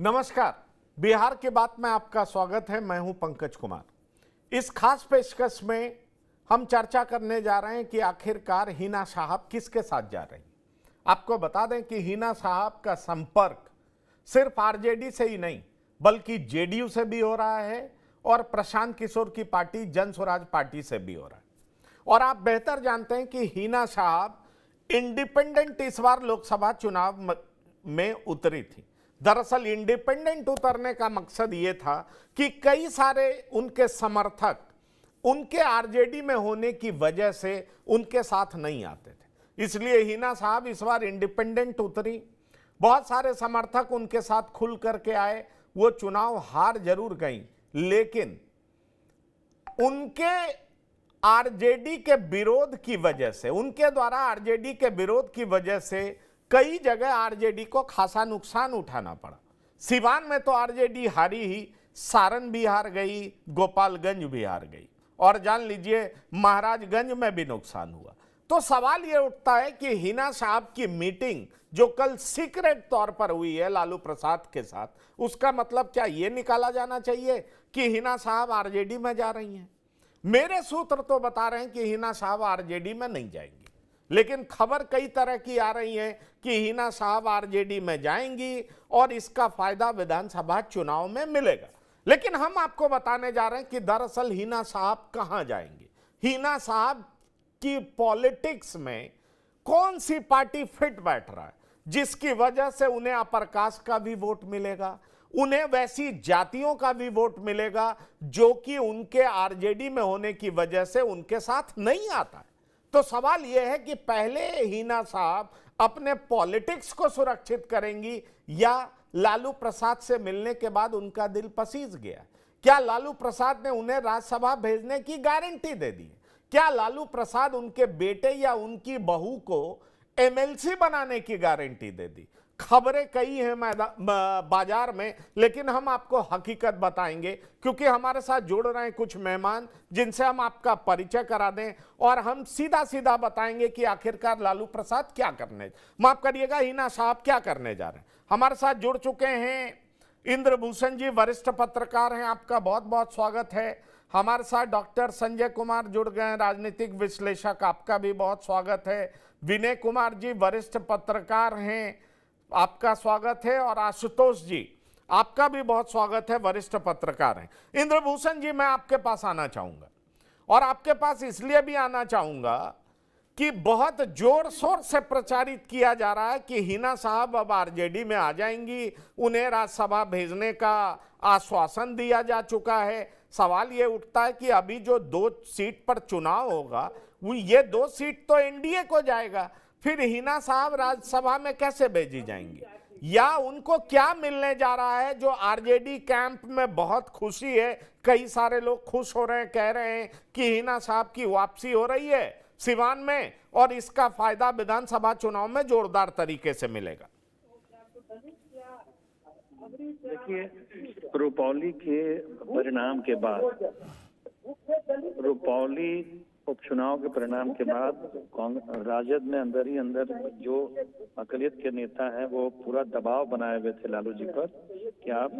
नमस्कार। बिहार की बात में आपका स्वागत है। मैं हूं पंकज कुमार। इस खास पेशकश में हम चर्चा करने जा रहे हैं कि आखिरकार हिना साहब किसके साथ जा रही हैं। आपको बता दें कि हिना साहब का संपर्क सिर्फ आरजेडी से ही नहीं बल्कि जेडीयू से भी हो रहा है और प्रशांत किशोर की पार्टी जन स्वराज पार्टी से भी हो रहा है। और आप बेहतर जानते हैं कि हिना साहब इंडिपेंडेंट इस बार लोकसभा चुनाव में उतरी थी। दरअसल इंडिपेंडेंट उतरने का मकसद यह था कि कई सारे उनके समर्थक उनके आरजेडी में होने की वजह से उनके साथ नहीं आते थे, इसलिए हिना साहब इस बार इंडिपेंडेंट उतरी। बहुत सारे समर्थक उनके साथ खुल करके आए। वो चुनाव हार जरूर गई, लेकिन उनके आरजेडी के विरोध की वजह से, उनके द्वारा आरजेडी के विरोध की वजह से कई जगह आरजेडी को खासा नुकसान उठाना पड़ा। सिवान में तो आरजेडी हारी ही, सारण भी हार गई, गोपालगंज भी हार गई और जान लीजिए महाराजगंज में भी नुकसान हुआ। तो सवाल यह उठता है कि हिना साहब की मीटिंग जो कल सीक्रेट तौर पर हुई है लालू प्रसाद के साथ, उसका मतलब क्या यह निकाला जाना चाहिए कि हिना साहब आरजेडी में जा रही हैं? मेरे सूत्र तो बता रहे हैं कि हिना साहब आरजेडी में नहीं जाएंगी, लेकिन खबर कई तरह की आ रही है कि हिना साहब आरजेडी में जाएंगी और इसका फायदा विधानसभा चुनाव में मिलेगा। लेकिन हम आपको बताने जा रहे हैं कि दरअसल हिना साहब कहां जाएंगे। हिना साहब की पॉलिटिक्स में कौन सी पार्टी फिट बैठ रहा है जिसकी वजह से उन्हें अपर कास्ट का भी वोट मिलेगा, उन्हें वैसी जातियों का भी वोट मिलेगा जो कि उनके आरजेडी में होने की वजह से उनके साथ नहीं आता है। तो सवाल यह है कि पहले हिना साहब अपने पॉलिटिक्स को सुरक्षित करेंगी या लालू प्रसाद से मिलने के बाद उनका दिल पसीज गया? क्या लालू प्रसाद ने उन्हें राज्यसभा भेजने की गारंटी दे दी? क्या लालू प्रसाद उनके बेटे या उनकी बहू को एमएलसी बनाने की गारंटी दे दी? खबरें कई हैं बाजार में, लेकिन हम आपको हकीकत बताएंगे क्योंकि हमारे साथ जुड़ रहे हैं कुछ मेहमान जिनसे हम आपका परिचय करा दें और हम सीधा सीधा बताएंगे कि आखिरकार लालू प्रसाद क्या करने, माफ करिएगा, हिना साहब क्या करने जा रहे हैं। हमारे साथ जुड़ चुके हैं इंद्रभूषण जी, वरिष्ठ पत्रकार हैं, आपका बहुत बहुत स्वागत है। हमारे साथ डॉक्टर संजय कुमार जुड़ गए हैं, राजनीतिक विश्लेषक, आपका भी बहुत स्वागत है। विनय कुमार जी वरिष्ठ पत्रकार हैं, आपका स्वागत है। और आशुतोष जी, आपका भी बहुत स्वागत है, वरिष्ठ पत्रकार हैं। इंद्रभूषण जी, मैं आपके पास आना चाहूंगा और आपके पास इसलिए भी आना चाहूंगा कि बहुत जोर शोर से प्रचारित किया जा रहा है कि हिना साहब अब आरजेडी में आ जाएंगी, उन्हें राज्यसभा भेजने का आश्वासन दिया जा चुका है। सवाल ये उठता है कि अभी जो 2 सीट पर चुनाव होगा, वो ये 2 सीट तो एनडीए को जाएगा, फिर हिना साहब राज्यसभा में कैसे भेजी जाएंगी? या उनको क्या मिलने जा रहा है जो आरजेडी कैंप में बहुत खुशी है? कई सारे लोग खुश हो रहे हैं, कह रहे हैं कि हिना साहब की वापसी हो रही है सिवान में और इसका फायदा विधानसभा चुनाव में जोरदार तरीके से मिलेगा। देखिए, रुपौली के परिणाम के बाद, रुपौली उपचुनाव के परिणाम के बाद राजद में अंदर ही अंदर जो अकलियत के नेता हैं वो पूरा दबाव बनाए हुए थे लालू जी पर कि आप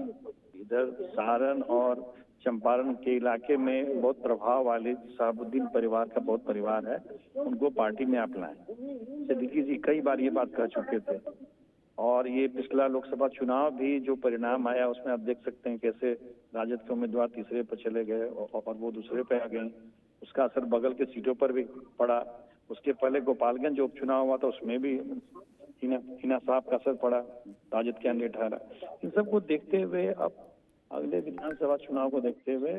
इधर सारण और चंपारण के इलाके में बहुत प्रभाव वाले शहाबुद्दीन परिवार का बहुत परिवार है, उनको पार्टी में आप लाएं। सिद्दीकी जी कई बार ये बात कह चुके थे और ये पिछला लोकसभा चुनाव भी जो परिणाम आया उसमें आप देख सकते हैं कैसे राजद के उम्मीदवार तीसरे पर चले गए और वो दूसरे पे आ गए। उसका असर बगल के सीटों पर भी पड़ा। उसके पहले गोपालगंज जो उपचुनाव हुआ था उसमें भी हिना साहब का असर पड़ा, राजद कैंडिडेट हारा। इन सबको देखते हुए अब अगले विधानसभा चुनाव को देखते हुए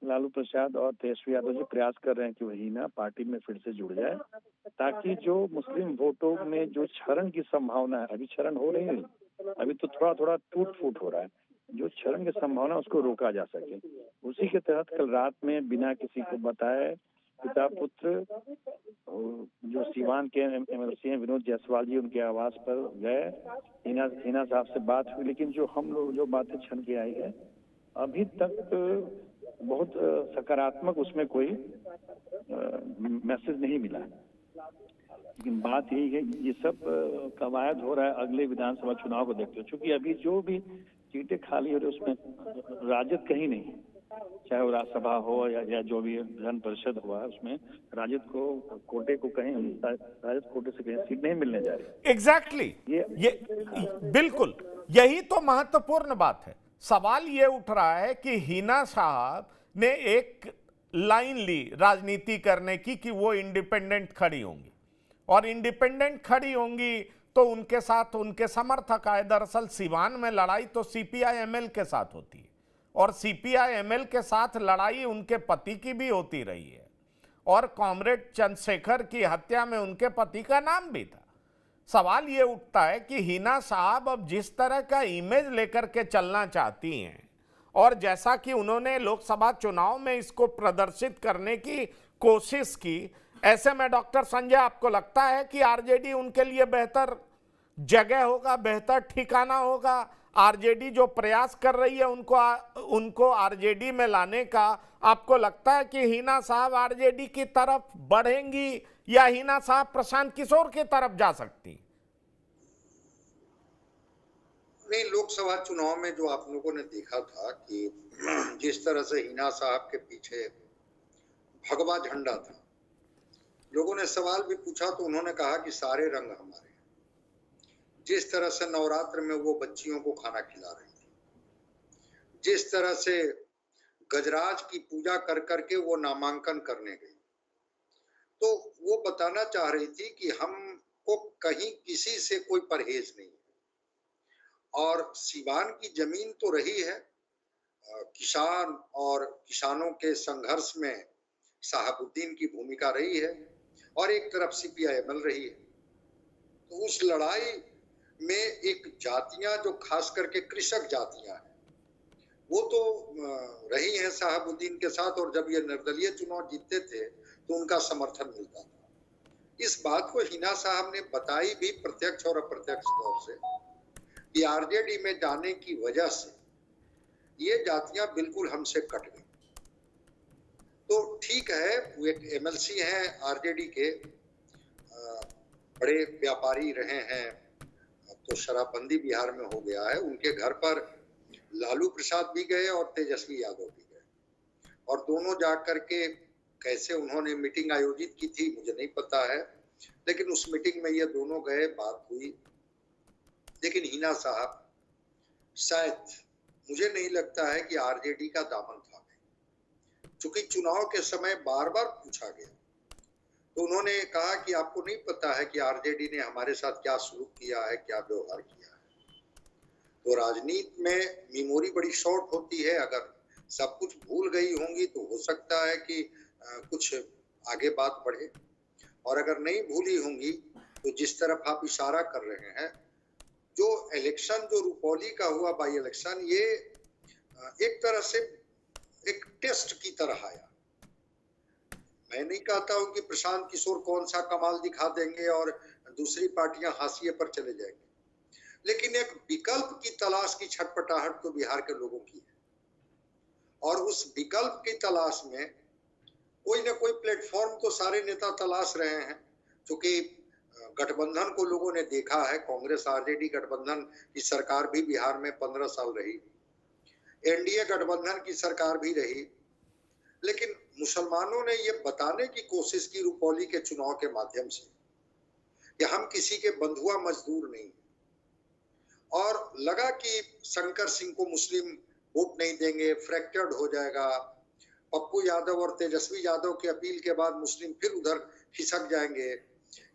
लालू प्रसाद और तेजस्वी यादव जी प्रयास कर रहे हैं कि वही हिना पार्टी में फिर से जुड़ जाए, ताकि जो मुस्लिम वोटों में जो क्षरण की संभावना है, अभी क्षरण हो रही है, अभी तो थोड़ा थोड़ा टूट फूट हो रहा है, जो क्षरण की संभावना उसको रोका जा सके। उसी के तहत कल रात में बिना किसी को बताए पिता पुत्र जो सिवान के एमएलसी हैं विनोद जायसवाल जी, उनके आवास पर गए। हिना साहब से बात हुई, लेकिन जो हम लोग जो बातें छन के आई है अभी तक बहुत सकारात्मक उसमें कोई मैसेज नहीं मिला। लेकिन बात यही है, ये सब कवायद हो रहा है अगले विधानसभा चुनाव को देखते हुए, क्योंकि अभी जो भी सीटें खाली हो रही उसमें राजद कहीं नहीं है, चाहे वो राज्यसभा हो या जो भी विधान परिषद हुआ है, उसमें राजद को कोटे को कहीं राजद कोटे से कहीं सीट नहीं मिलने जा रही। एग्जैक्टली ये बिल्कुल यही तो महत्वपूर्ण बात है। सवाल ये उठ रहा है कि हिना साहब ने एक लाइन ली राजनीति करने की कि वो इंडिपेंडेंट खड़ी होंगी, और इंडिपेंडेंट खड़ी होंगी तो उनके साथ उनके समर्थक आए। दरअसल सिवान में लड़ाई तो सीपीआई-एमएल के साथ होती है, और सीपीआई-एमएल के साथ लड़ाई उनके पति की भी होती रही है, और कॉमरेड चंद्रशेखर की हत्या में उनके पति का नाम भी था। सवाल ये उठता है कि हिना साहब अब जिस तरह का इमेज लेकर के चलना चाहती हैं, और जैसा कि उन्होंने लोकसभा चुनाव में इसको प्रदर्शित करने की कोशिश की, ऐसे में डॉक्टर संजय आपको लगता है कि आरजेडी उनके लिए बेहतर जगह होगा, बेहतर ठिकाना होगा? आरजेडी जो प्रयास कर रही है उनको आरजेडी में लाने का, आपको लगता है कि हिना साहब आरजेडी की तरफ बढ़ेंगी या हिना साहब प्रशांत किशोर की तरफ जा सकती? नहीं, लोकसभा चुनाव में जो आप लोगों ने देखा था कि जिस तरह से हिना साहब के पीछे भगवा झंडा था, लोगों ने सवाल भी पूछा तो उन्होंने कहा कि सारे रंग हमारे हैं। जिस तरह से नवरात्र में वो बच्चियों को खाना खिला रही थी, जिस तरह से गजराज की पूजा कर करके वो नामांकन करने गई, तो वो बताना चाह रही थी कि हमको कहीं किसी से कोई परहेज नहीं है। और सिवान की जमीन तो रही है, किसान और किसानों के संघर्ष में शहाबुद्दीन की भूमिका रही है, और एक तरफ सीपीआई-एमएल रही है। तो उस लड़ाई में एक जातियां जो खास करके कृषक जातियां हैं, वो तो रही हैं शहाबुद्दीन के साथ, और जब ये निर्दलीय चुनाव जीतते थे तो उनका समर्थन मिलता था। इस बात को हिना साहब ने बताई भी प्रत्यक्ष और अप्रत्यक्ष तौर से कि आरजेडी में जाने की वजह से ये जातियां बिल्कुल हमसे कट गई। तो ठीक है, वो एक एमएलसी हैं आरजेडी के, बड़े व्यापारी रहे हैं, तो शराबबंदी बिहार में हो गया है। उनके घर पर लालू प्रसाद भी गए और तेजस्वी यादव भी गए, और दोनों जाकर के कैसे उन्होंने मीटिंग आयोजित की थी मुझे नहीं पता है, लेकिन उस मीटिंग में ये दोनों गए, बात हुई। लेकिन हिना साहब शायद, मुझे नहीं लगता है कि आरजेडी का दामन थामे, चूंकि चुनाव के समय बार बार पूछा गया तो उन्होंने कहा कि आपको नहीं पता है कि आरजेडी ने हमारे साथ क्या सलूक किया है, क्या व्यवहार किया है। तो राजनीति में मेमोरी बड़ी शॉर्ट होती है, अगर सब कुछ भूल गई होंगी तो हो सकता है कि कुछ आगे बात बढ़े, और अगर नहीं भूली होंगी तो जिस तरफ आप इशारा कर रहे हैं, जो इलेक्शन जो रुपौली का हुआ बाई इलेक्शन, ये एक तरह से एक टेस्ट की तरह आया। मैं नहीं कहता हूं कि प्रशांत किशोर कौन सा कमाल दिखा देंगे और दूसरी पार्टियां हाशिए पर चले जाएंगे, लेकिन एक विकल्प की तलाश की छटपटाहट तो बिहार के लोगों की है, और उस विकल्प की तलाश में कोई ना कोई प्लेटफॉर्म तो सारे नेता तलाश रहे हैं। क्योंकि गठबंधन को लोगों ने देखा है, कांग्रेस आरजेडी गठबंधन की सरकार भी बिहार में 15 साल रही, एनडीए गठबंधन की सरकार भी रही, लेकिन मुसलमानों ने ये बताने की कोशिश की रुपौली के चुनाव के माध्यम से कि हम किसी के बंधुआ मजदूर नहीं, और लगा कि शंकर सिंह को मुस्लिम वोट नहीं देंगे, फ्रैक्चर्ड हो जाएगा। पप्पू यादव और तेजस्वी यादव की अपील के बाद मुस्लिम फिर उधर खिसक जाएंगे,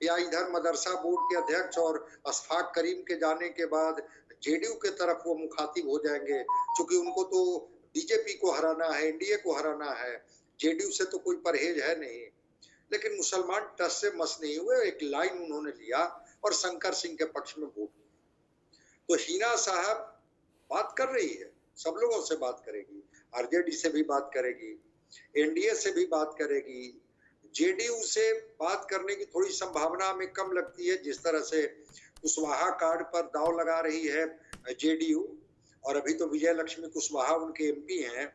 या इधर मदरसा बोर्ड के अध्यक्ष और अशफाक करीम के जाने के बाद जेडीयू के तरफ वो मुखातिब हो जाएंगे, क्योंकि उनको तो बीजेपी को हराना है, एनडीए को हराना है, जेडीयू से तो कोई परहेज है नहीं। लेकिन मुसलमान टस से मस नहीं हुए, एक लाइन उन्होंने लिया और शंकर सिंह के पक्ष में वोट किया। तो हिना साहब बात कर रही है, सब लोगों से बात करेगी, आरजेडी से भी बात करेगी, एनडीए से भी बात करेगी, जेडीयू से बात करने की थोड़ी संभावना हमें कम लगती है। जिस तरह से कुशवाहा कार्ड पर दाव लगा रही है जेडीयू, और अभी तो विजय लक्ष्मी कुशवाहा उनके एमपी हैं,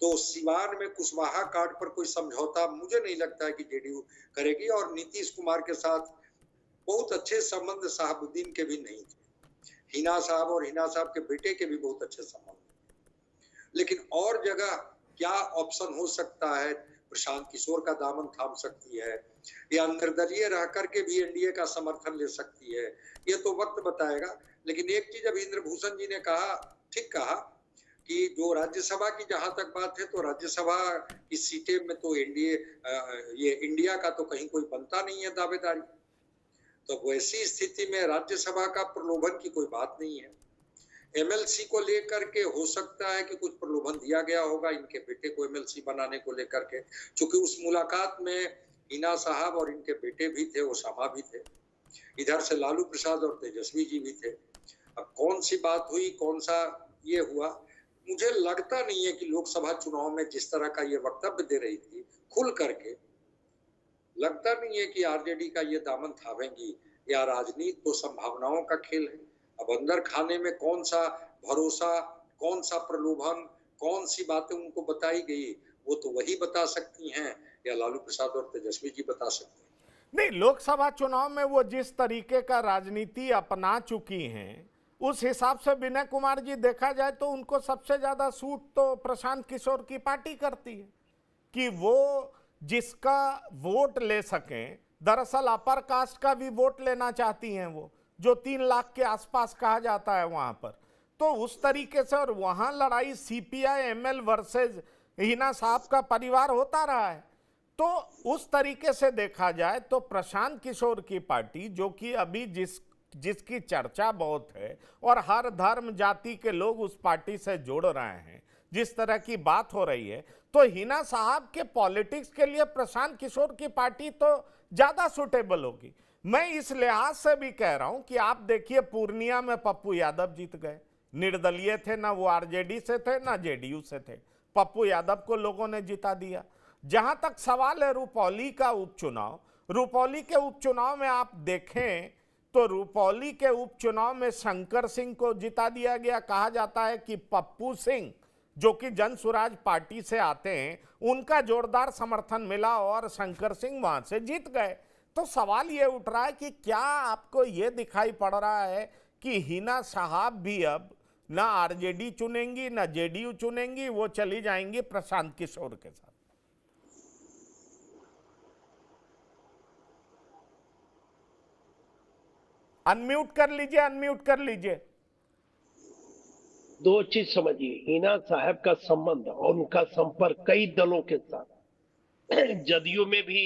तो सिवान में कुशवाहा कार्ड पर कोई समझौता मुझे नहीं लगता है कि जेडीयू करेगी। और नीतीश कुमार के साथ बहुत अच्छे संबंध शहाबुद्दीन के भी नहीं थे। हिना साहब और हिना साहब के बेटे के भी बहुत अच्छे संबंध थे। लेकिन और जगह क्या ऑप्शन हो सकता है? प्रशांत किशोर का दामन थाम सकती है या निर्दलीय रह करके भी एनडीए का समर्थन ले सकती है, ये तो वक्त बताएगा। लेकिन एक चीज अभी इंद्रभूषण जी ने कहा, ठीक कहा, कि जो राज्यसभा की जहां तक बात है, तो राज्यसभा की सीटें में तो एनडीए ये इंडिया का तो कहीं कोई बनता नहीं है दावेदारी। तो वैसी स्थिति में राज्यसभा का प्रलोभन की कोई बात नहीं है। एमएलसी को लेकर के हो सकता है कि कुछ प्रलोभन दिया गया होगा इनके बेटे को एमएलसी बनाने को लेकर के, क्योंकि उस मुलाकात में हिना साहब और इनके बेटे भी थे, ओसामा भी थे, इधर से लालू प्रसाद और तेजस्वी जी भी थे। अब कौन सी बात हुई, कौन सा ये हुआ, मुझे लगता नहीं है कि लोकसभा चुनाव में जिस तरह का ये वक्तव्य दे रही थी खुल करके, लगता नहीं है कि आरजेडी का ये दामन थामेंगी। या राजनीति तो संभावनाओं का खेल है। अब अंदर खाने में कौन सा भरोसा, कौन सा प्रलोभन, कौन सी बातें उनको बताई गई, वो तो वही बता सकती हैं, या लालू प्रसाद और तेजस्वी जी बता सकते हैं। नहीं, लोकसभा चुनाव में वो जिस तरीके का राजनीति अपना चुकी हैं, उस हिसाब से विनय कुमार जी देखा जाए तो उनको सबसे ज्यादा सूट तो प्रशांत किशोर की पार्टी करती है कि वो जिसका वोट ले सकें। दरअसल अपर कास्ट का भी वोट लेना चाहती हैं वो, जो 3 लाख के आसपास कहा जाता है वहां पर। तो उस तरीके से, और वहां लड़ाई सीपीआई एमएल वर्सेस हिना साहब का परिवार होता रहा है। तो उस तरीके से देखा जाए तो प्रशांत किशोर की पार्टी, जो कि अभी जिसकी चर्चा बहुत है और हर धर्म जाति के लोग उस पार्टी से जुड़ रहे हैं, जिस तरह की बात हो रही है, तो हिना साहब के पॉलिटिक्स के लिए प्रशांत किशोर की पार्टी तो ज्यादा सुटेबल होगी। मैं इस लिहाज से भी कह रहा हूं कि आप देखिए, पूर्णिया में पप्पू यादव जीत गए, निर्दलीय थे, ना वो आरजेडी से थे ना जेडीयू से थे, पप्पू यादव को लोगों ने जिता दिया। जहां तक सवाल है रुपौली का उपचुनाव, रुपौली के उपचुनाव में आप देखें तो रुपौली के उपचुनाव में शंकर सिंह को जिता दिया गया। कहा जाता है कि पप्पू सिंह, जो कि जन स्वराज पार्टी से आते हैं, उनका जोरदार समर्थन मिला और शंकर सिंह वहां से जीत गए। तो सवाल ये उठ रहा है कि क्या आपको ये दिखाई पड़ रहा है कि हिना साहब भी अब ना आरजेडी चुनेंगी ना जेडीयू चुनेंगी, वो चली जाएंगी प्रशांत किशोर के साथ? अनम्यूट कर लीजिए, अनम्यूट कर लीजिए। दो चीज समझिए, हिना साहब का संबंध और उनका संपर्क कई दलों के साथ, जदयू में भी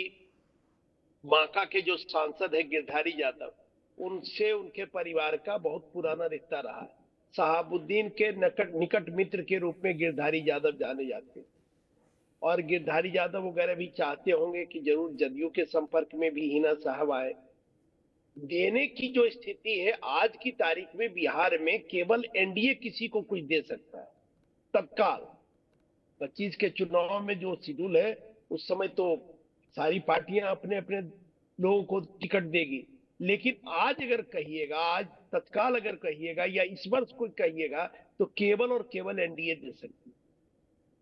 बांका के जो सांसद है गिरधारी यादव, उनसे उनके परिवार का बहुत पुराना रिश्ता रहा है। शहाबुद्दीन के निकट मित्र के रूप में गिरधारी यादव जाने जाते हैं, और गिरधारी यादव वगैरह भी चाहते होंगे कि जरूर जदयू के संपर्क में भी हिना साहब आए। देने की जो स्थिति है आज की तारीख में बिहार में, केवल एनडीए किसी को कुछ दे सकता है तत्काल। 25 के चुनाव में जो शेड्यूल है, उस समय तो सारी पार्टियां अपने अपने लोगों को टिकट देगी, लेकिन आज अगर कहिएगा, आज तत्काल अगर कहिएगा या इस वर्ष कोई कहिएगा, तो केवल और केवल एनडीए दे सकती है।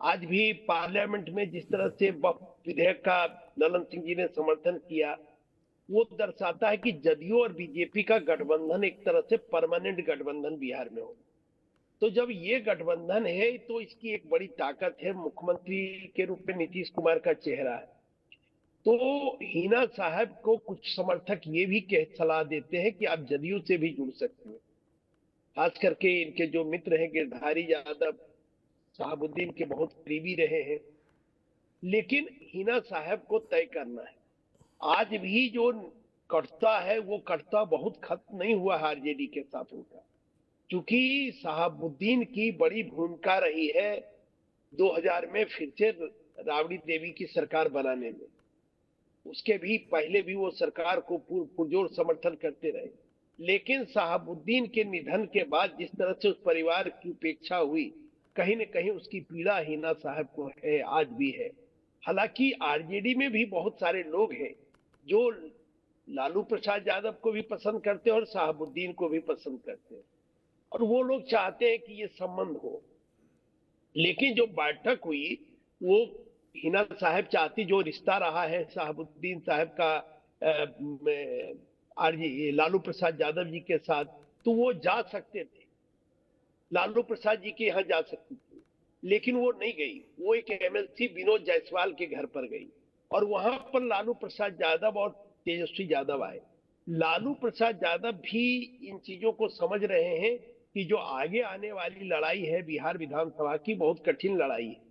आज भी पार्लियामेंट में जिस तरह से विधेयक का ललन सिंह जी ने समर्थन किया, वो दर्शाता है कि जदयू और बीजेपी का गठबंधन एक तरह से परमानेंट गठबंधन बिहार में हो। तो जब ये गठबंधन है तो इसकी एक बड़ी ताकत है, मुख्यमंत्री के रूप में नीतीश कुमार का चेहरा है। तो हिना साहब को कुछ समर्थक ये भी सलाह देते हैं कि आप जदयू से भी जुड़ सकते हैं। खास करके इनके जो मित्र हैं गिरधारी यादव, शहाबुद्दीन के बहुत करीबी रहे हैं। लेकिन हिना साहब को तय करना है। आज भी जो कटता है वो कटता बहुत खत्म नहीं हुआ आरजेडी के साथ उनका, क्योंकि शहाबुद्दीन की बड़ी भूमिका रही है 2000 में फिर से राबड़ी देवी की सरकार बनाने में। उसके भी पहले भी वो सरकार को पुरजोर समर्थन करते रहे, लेकिन शहाबुद्दीन के निधन के बाद जिस तरह से उस परिवार की उपेक्षा हुई, कहीं न कहीं उसकी पीड़ा हिना साहब को है, आज भी है। हालांकि आरजेडी में भी बहुत सारे लोग हैं जो लालू प्रसाद यादव को भी पसंद करते हैं और शहाबुद्दीन को भी पसंद करते हैं, और वो लोग चाहते हैं कि ये संबंध हो। लेकिन जो बैठक हुई वो हिना साहब चाहती, जो रिश्ता रहा है शहाबुद्दीन साहब का आरजे लालू प्रसाद यादव जी के साथ, तो वो जा सकते थे, लालू प्रसाद जी के यहाँ जा सकती थी, लेकिन वो नहीं गई। वो एक एमएलसी विनोद जायसवाल के घर पर गई और वहां पर लालू प्रसाद यादव और तेजस्वी यादव आए। लालू प्रसाद यादव भी इन चीजों को समझ रहे हैं कि जो आगे आने वाली लड़ाई है बिहार विधानसभा की, बहुत कठिन लड़ाई है,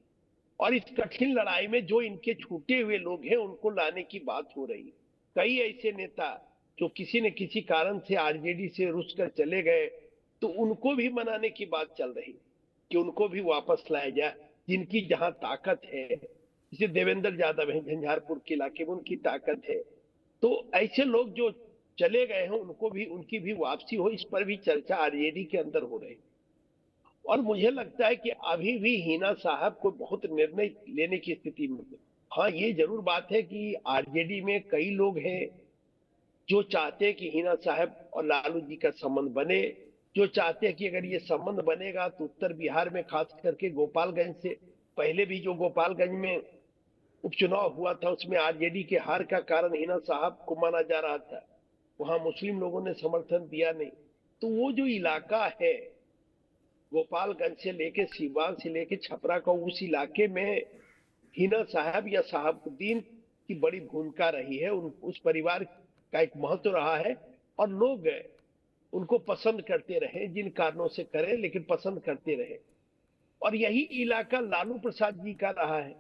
और इस कठिन लड़ाई में जो इनके छूटे हुए लोग हैं उनको लाने की बात हो रही है। कई ऐसे नेता जो किसी न किसी कारण से आरजेडी से रुस कर चले गए, तो उनको भी मनाने की बात चल रही कि उनको भी वापस लाया जाए, जिनकी जहां ताकत है। जैसे देवेंद्र यादव है झंझारपुर के इलाके में, उनकी ताकत है। तो ऐसे लोग जो चले गए हैं उनको भी, उनकी भी वापसी हो, इस पर भी चर्चा आरजेडी के अंदर हो रही। और मुझे लगता है कि अभी भी हिना साहब को बहुत निर्णय लेने की स्थिति में है। हाँ, ये जरूर बात है कि आरजेडी में कई लोग हैं जो चाहते हैं कि हिना साहब और लालू जी का संबंध बने, जो चाहते हैं कि अगर ये संबंध बनेगा तो उत्तर बिहार में, खास करके गोपालगंज से पहले भी जो गोपालगंज में उपचुनाव हुआ था उसमें आरजेडी के हार का कारण हिना साहब को माना जा रहा था, वहां मुस्लिम लोगों ने समर्थन दिया नहीं। तो वो जो इलाका है गोपालगंज से लेके सीवान से लेके छपरा का, उस इलाके में हिना साहब या साहबुद्दीन की बड़ी भूमिका रही है, उस परिवार का एक महत्व रहा है, और लोग उनको पसंद करते रहे, जिन कारणों से करें लेकिन पसंद करते रहे। और यही इलाका लालू प्रसाद जी का रहा है।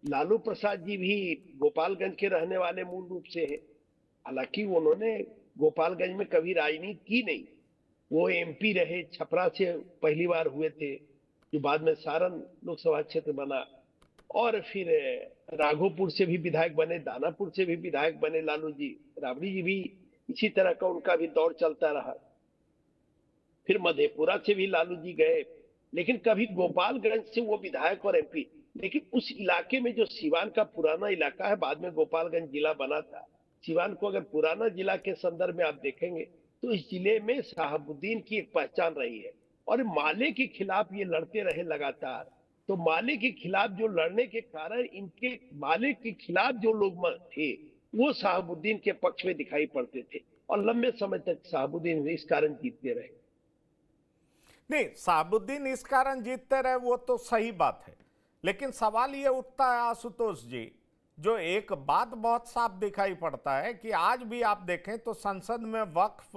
लालू प्रसाद जी भी गोपालगंज के रहने वाले मूल रूप से है, हालांकि उन्होंने गोपालगंज में कभी राजनीति की नहीं। वो एमपी रहे, छपरा से पहली बार हुए थे, जो बाद में सारण लोकसभा क्षेत्र बना, और फिर राघोपुर से भी विधायक बने, दानापुर से भी विधायक बने लालू जी। राबड़ी जी भी इसी तरह का उनका भी दौर चलता रहा। फिर मधेपुरा से भी लालू जी गए, लेकिन कभी गोपालगंज से वो विधायक और एमपी। लेकिन उस इलाके में जो सीवान का पुराना इलाका है, बाद में गोपालगंज जिला बना था, सीवान को अगर पुराना जिला के संदर्भ में आप देखेंगे तो इस जिले में साहबुद्दीन की एक पहचान रही है, और माले के खिलाफ ये लड़ते रहे लगातार। तो माले के खिलाफ जो लड़ने के कारण, इनके माले के खिलाफ जो लोग थे वो साहबुद्दीन के पक्ष में दिखाई पड़ते थे, और लंबे समय तक साहबुद्दीन इस कारण जीतते रहे। नहीं, साहबुद्दीन इस कारण जीतते रहे वो तो सही बात है, लेकिन सवाल ये उठता है आशुतोष जी, जो एक बात बहुत साफ दिखाई पड़ता है कि आज भी आप देखें तो संसद में वक्फ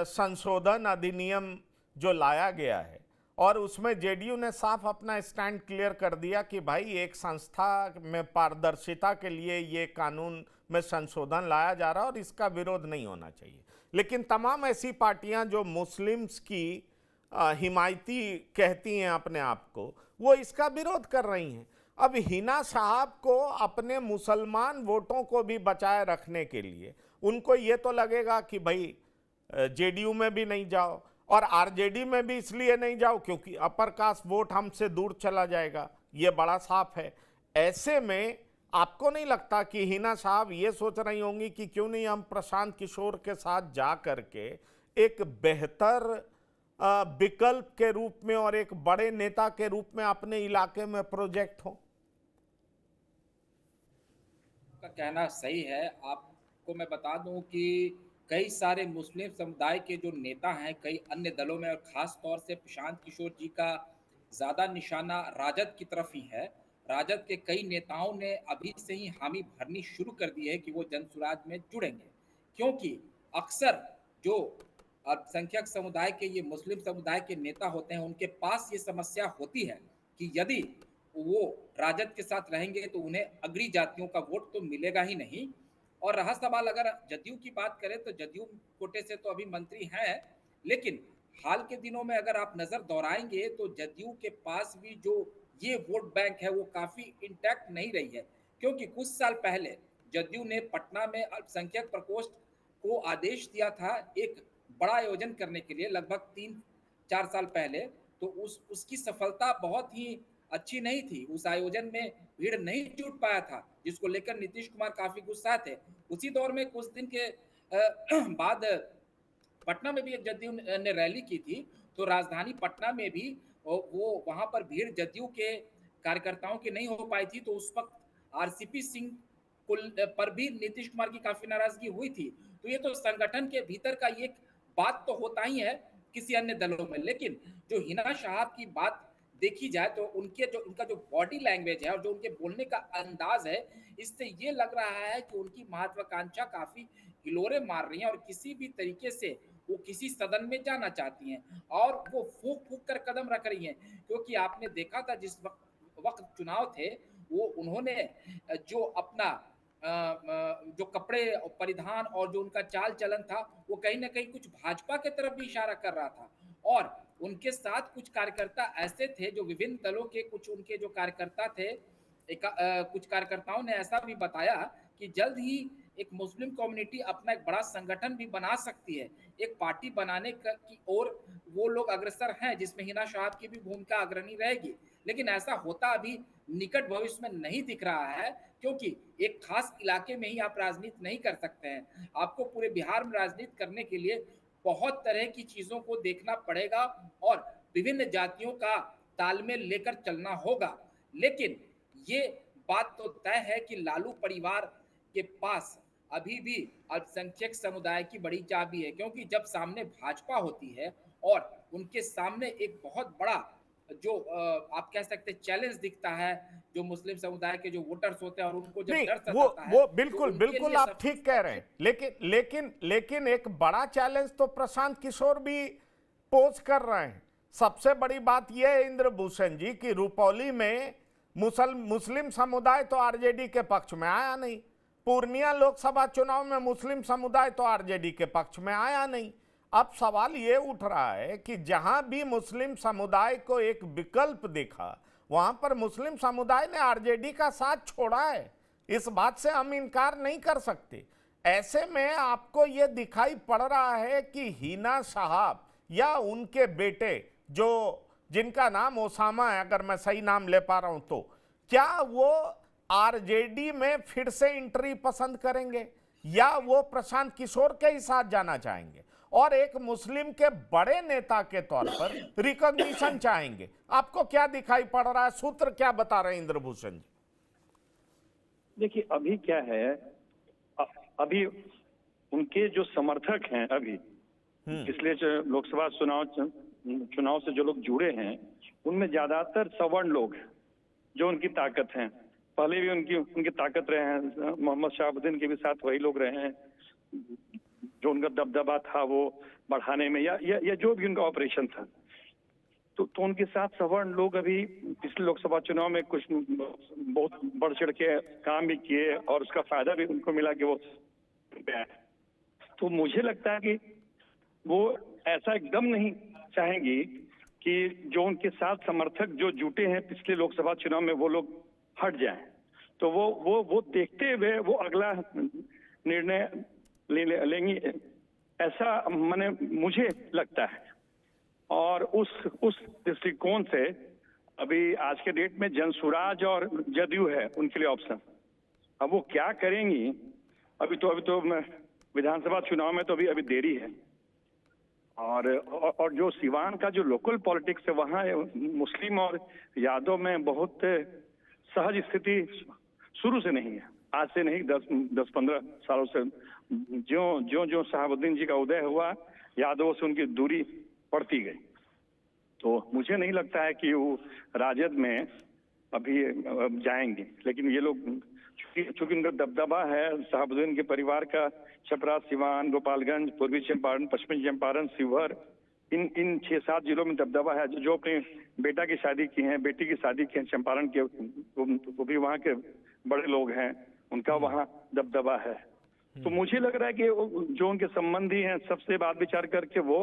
संशोधन अधिनियम जो लाया गया है, और उसमें जेडीयू ने साफ अपना स्टैंड क्लियर कर दिया कि भाई एक संस्था में पारदर्शिता के लिए ये कानून में संशोधन लाया जा रहा है और इसका विरोध नहीं होना चाहिए। लेकिन तमाम ऐसी पार्टियां जो मुस्लिम्स की हिमायती कहती हैं अपने आप को, वो इसका विरोध कर रही हैं। अब हिना साहब को अपने मुसलमान वोटों को भी बचाए रखने के लिए उनको ये तो लगेगा कि भाई जेडीयू में भी नहीं जाओ और आरजेडी में भी इसलिए नहीं जाओ क्योंकि अपर कास्ट वोट हमसे दूर चला जाएगा, ये बड़ा साफ है। ऐसे में आपको नहीं लगता कि हिना साहब ये सोच रही होंगी कि क्यों नहीं हम प्रशांत किशोर के साथ जा करके एक बेहतर विकल्प के रूप में और एक बड़े नेता के रूप में अपने इलाके में प्रोजेक्ट हो? का कहना सही है। आपको मैं बता दूं कि कई सारे मुस्लिम समुदाय के जो नेता हैं कई अन्य दलों में, और ख़ास तौर से प्रशांत किशोर जी का ज़्यादा निशाना राजद की तरफ ही है। राजद के कई नेताओं ने अभी से ही हामी भरनी शुरू कर दी है कि वो जनसुराज में जुड़ेंगे, क्योंकि अक्सर जो अल्पसंख्यक समुदाय के, ये मुस्लिम समुदाय के नेता होते हैं, उनके पास ये समस्या होती है कि यदि वो राजद के साथ रहेंगे तो उन्हें अग्री जातियों का वोट तो मिलेगा ही नहीं। और रहा सवाल अगर जदयू की बात करें तो जदयू कोटे से तो अभी मंत्री हैं, लेकिन हाल के दिनों में अगर आप नजर दोहराएंगे तो जदयू के पास भी जो ये वोट बैंक है वो काफी इंटैक्ट नहीं रही है, क्योंकि कुछ साल पहले जदयू ने पटना में अल्पसंख्यक प्रकोष्ठ को आदेश दिया था एक बड़ा आयोजन करने के लिए, लगभग 3-4 साल पहले। तो उसकी सफलता बहुत ही अच्छी नहीं थी, उस आयोजन में भीड़ नहीं जुट पाया था, जिसको लेकर नीतीश कुमार काफी गुस्सा थे। उसी दौर में कुछ दिन के बाद पटना में भी एक जदयू ने रैली की थी, तो राजधानी पटना में भी वो वहां पर भीड़ जदयू के कार्यकर्ताओं की नहीं हो पाई थी। तो उस वक्त आरसीपी सिंह कुल पर भी नीतीश कुमार की काफी नाराजगी हुई थी। तो ये तो संगठन के भीतर का ये बात तो होता ही है किसी अन्य दलों में, लेकिन जो हिना शहाब की बात देखी जाए तो उनका जो बॉडी लैंग्वेज है और जो उनके बोलने का अंदाज है, इससे ये लग रहा है कि उनकी महत्वाकांक्षा काफी हिलोरे मार रही है और किसी भी तरीके से वो किसी सदन में जाना चाहती हैं और वो फूक फूक कर कदम रख रही हैं, क्योंकि आपने देखा था जिस वक्त चुनाव थे वो उन्होंने जो अपना जो कपड़े परिधान और जो उनका चाल चलन था वो कहीं ना कहीं कुछ भाजपा के तरफ भी इशारा कर रहा था। और उनके साथ कुछ कार्यकर्ता ऐसे थे जो विभिन्न दलों के कुछ उनके जो कार्यकर्ता थे, कुछ कार्यकर्ताओं ने ऐसा भी बताया कि जल्द ही एक मुस्लिम कम्युनिटी अपना एक बड़ा संगठन भी बना सकती है, एक पार्टी बनाने की ओर वो लोग अग्रसर हैं जिसमें हिना शहाब की भी भूमिका अग्रणी रहेगी। लेकिन ऐसा होता अभी निकट भविष्य में नहीं दिख रहा है, क्योंकि एक खास इलाके में ही आप राजनीति नहीं कर सकते हैं। आपको पूरे बिहार में राजनीति करने के लिए बहुत तरह की चीजों को देखना पड़ेगा और विभिन्न जातियों का तालमेल लेकर चलना होगा। लेकिन ये बात तो तय है कि लालू परिवार के पास अभी भी अल्पसंख्यक समुदाय की बड़ी चाबी है, क्योंकि जब सामने भाजपा होती है और उनके सामने एक बहुत बड़ा जो आप कह सकते हैं चैलेंज दिखता है, जो मुस्लिम समुदाय के जो वोटर्स होते हैं और उनको जब नहीं, डर सताता है, वो तो बिल्कुल उनके बिल्कुल लिए आप ठीक कह रहे हैं, लेकिन एक बड़ा चैलेंज तो प्रशांत किशोर भी पोज कर रहे हैं। सबसे बड़ी बात यह है इंद्रभूषण जी कि रुपौली में मुस्लिम समुदाय तो आरजेडी के पक्ष में आया नहीं, पूर्णिया लोकसभा चुनाव में मुस्लिम समुदाय तो आरजेडी के पक्ष में आया नहीं। अब सवाल ये उठ रहा है कि जहां भी मुस्लिम समुदाय को एक विकल्प देखा वहां पर मुस्लिम समुदाय ने आरजेडी का साथ छोड़ा है, इस बात से हम इनकार नहीं कर सकते। ऐसे में आपको ये दिखाई पड़ रहा है कि हिना शहाब या उनके बेटे जो जिनका नाम ओसामा है, अगर मैं सही नाम ले पा रहा हूं, तो क्या वो आरजेडी में फिर से एंट्री पसंद करेंगे या वो प्रशांत किशोर के ही साथ जाना चाहेंगे और एक मुस्लिम के बड़े नेता के तौर पर रिकॉग्निशन चाहेंगे? आपको क्या दिखाई पड़ रहा है, सूत्र क्या बता रहे हैं इंद्रभूषण जी? देखिए अभी क्या है, अभी उनके जो समर्थक हैं अभी पिछले लोकसभा चुनाव से जो लोग जुड़े हैं उनमें ज्यादातर सवर्ण लोग हैं जो उनकी ताकत हैं। पहले भी उनकी ताकत रहे हैं, मोहम्मद शहाबुद्दीन के भी साथ वही लोग रहे हैं जो उनका दबदबा था वो बढ़ाने में या जो भी उनका ऑपरेशन था। तो उनके साथ सवर्ण लोग अभी पिछले लोकसभा चुनाव में कुछ बहुत बढ़ चढ़ के काम भी किए और उसका फायदा भी उनको मिला कि वो। तो मुझे लगता है कि वो ऐसा एकदम नहीं चाहेंगी कि जो उनके साथ समर्थक जो जुटे हैं पिछले लोकसभा चुनाव में वो लोग हट जाएं। तो वो देखते हुए वो अगला निर्णय लेंगी, ऐसा माने मुझे लगता है। और उस दृष्टिकोण से अभी आज के डेट में जनसुराज और जदयू है उनके लिए ऑप्शन। अब वो क्या करेंगी, अभी तो विधानसभा चुनाव में तो अभी देरी है। और जो सिवान का जो लोकल पॉलिटिक्स है वहाँ मुस्लिम और यादव में बहुत सहज स्थिति शुरू से नहीं है, आज से नहीं 10-15 सालों से। जो शहाबुद्दीन जी का उदय हुआ यादवों से उनकी दूरी बढ़ती गई। तो मुझे नहीं लगता है कि वो राजद में अभी जाएंगे। लेकिन ये लोग चूंकि उनका दबदबा है शहाबुद्दीन के परिवार का, छपरा, सिवान, गोपालगंज, पूर्वी चंपारण, पश्चिमी चंपारण, शिवहर, इन 6-7 जिलों में दबदबा है। जो अपने बेटा की शादी की हैं, बेटी की शादी की हैं चंपारण के, वो भी वहाँ के बड़े लोग हैं, उनका वहाँ दबदबा है। तो मुझे लग रहा है कि जो उनके संबंधी हैं सबसे बात विचार करके वो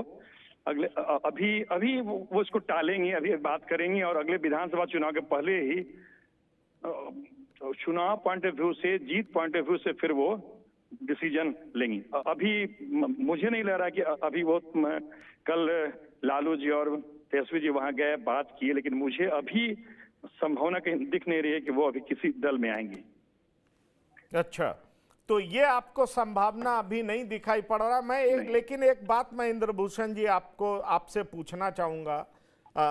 अभी वो इसको टालेंगे, अभी बात करेंगे और अगले विधानसभा चुनाव के पहले ही चुनाव पॉइंट ऑफ व्यू से, जीत पॉइंट ऑफ व्यू से फिर वो डिसीजन लेंगी। अभी मुझे नहीं लग रहा कि अभी वो कल लालू जी और तेजस्वी जी वहां गए, बात की, लेकिन मुझे अभी संभावना कहीं दिख नहीं रही है कि वो अभी किसी दल में आएंगे। अच्छा, तो ये आपको संभावना अभी नहीं दिखाई पड़ रहा। लेकिन एक बात मैं इंद्रभूषण जी आपसे पूछना चाहूँगा।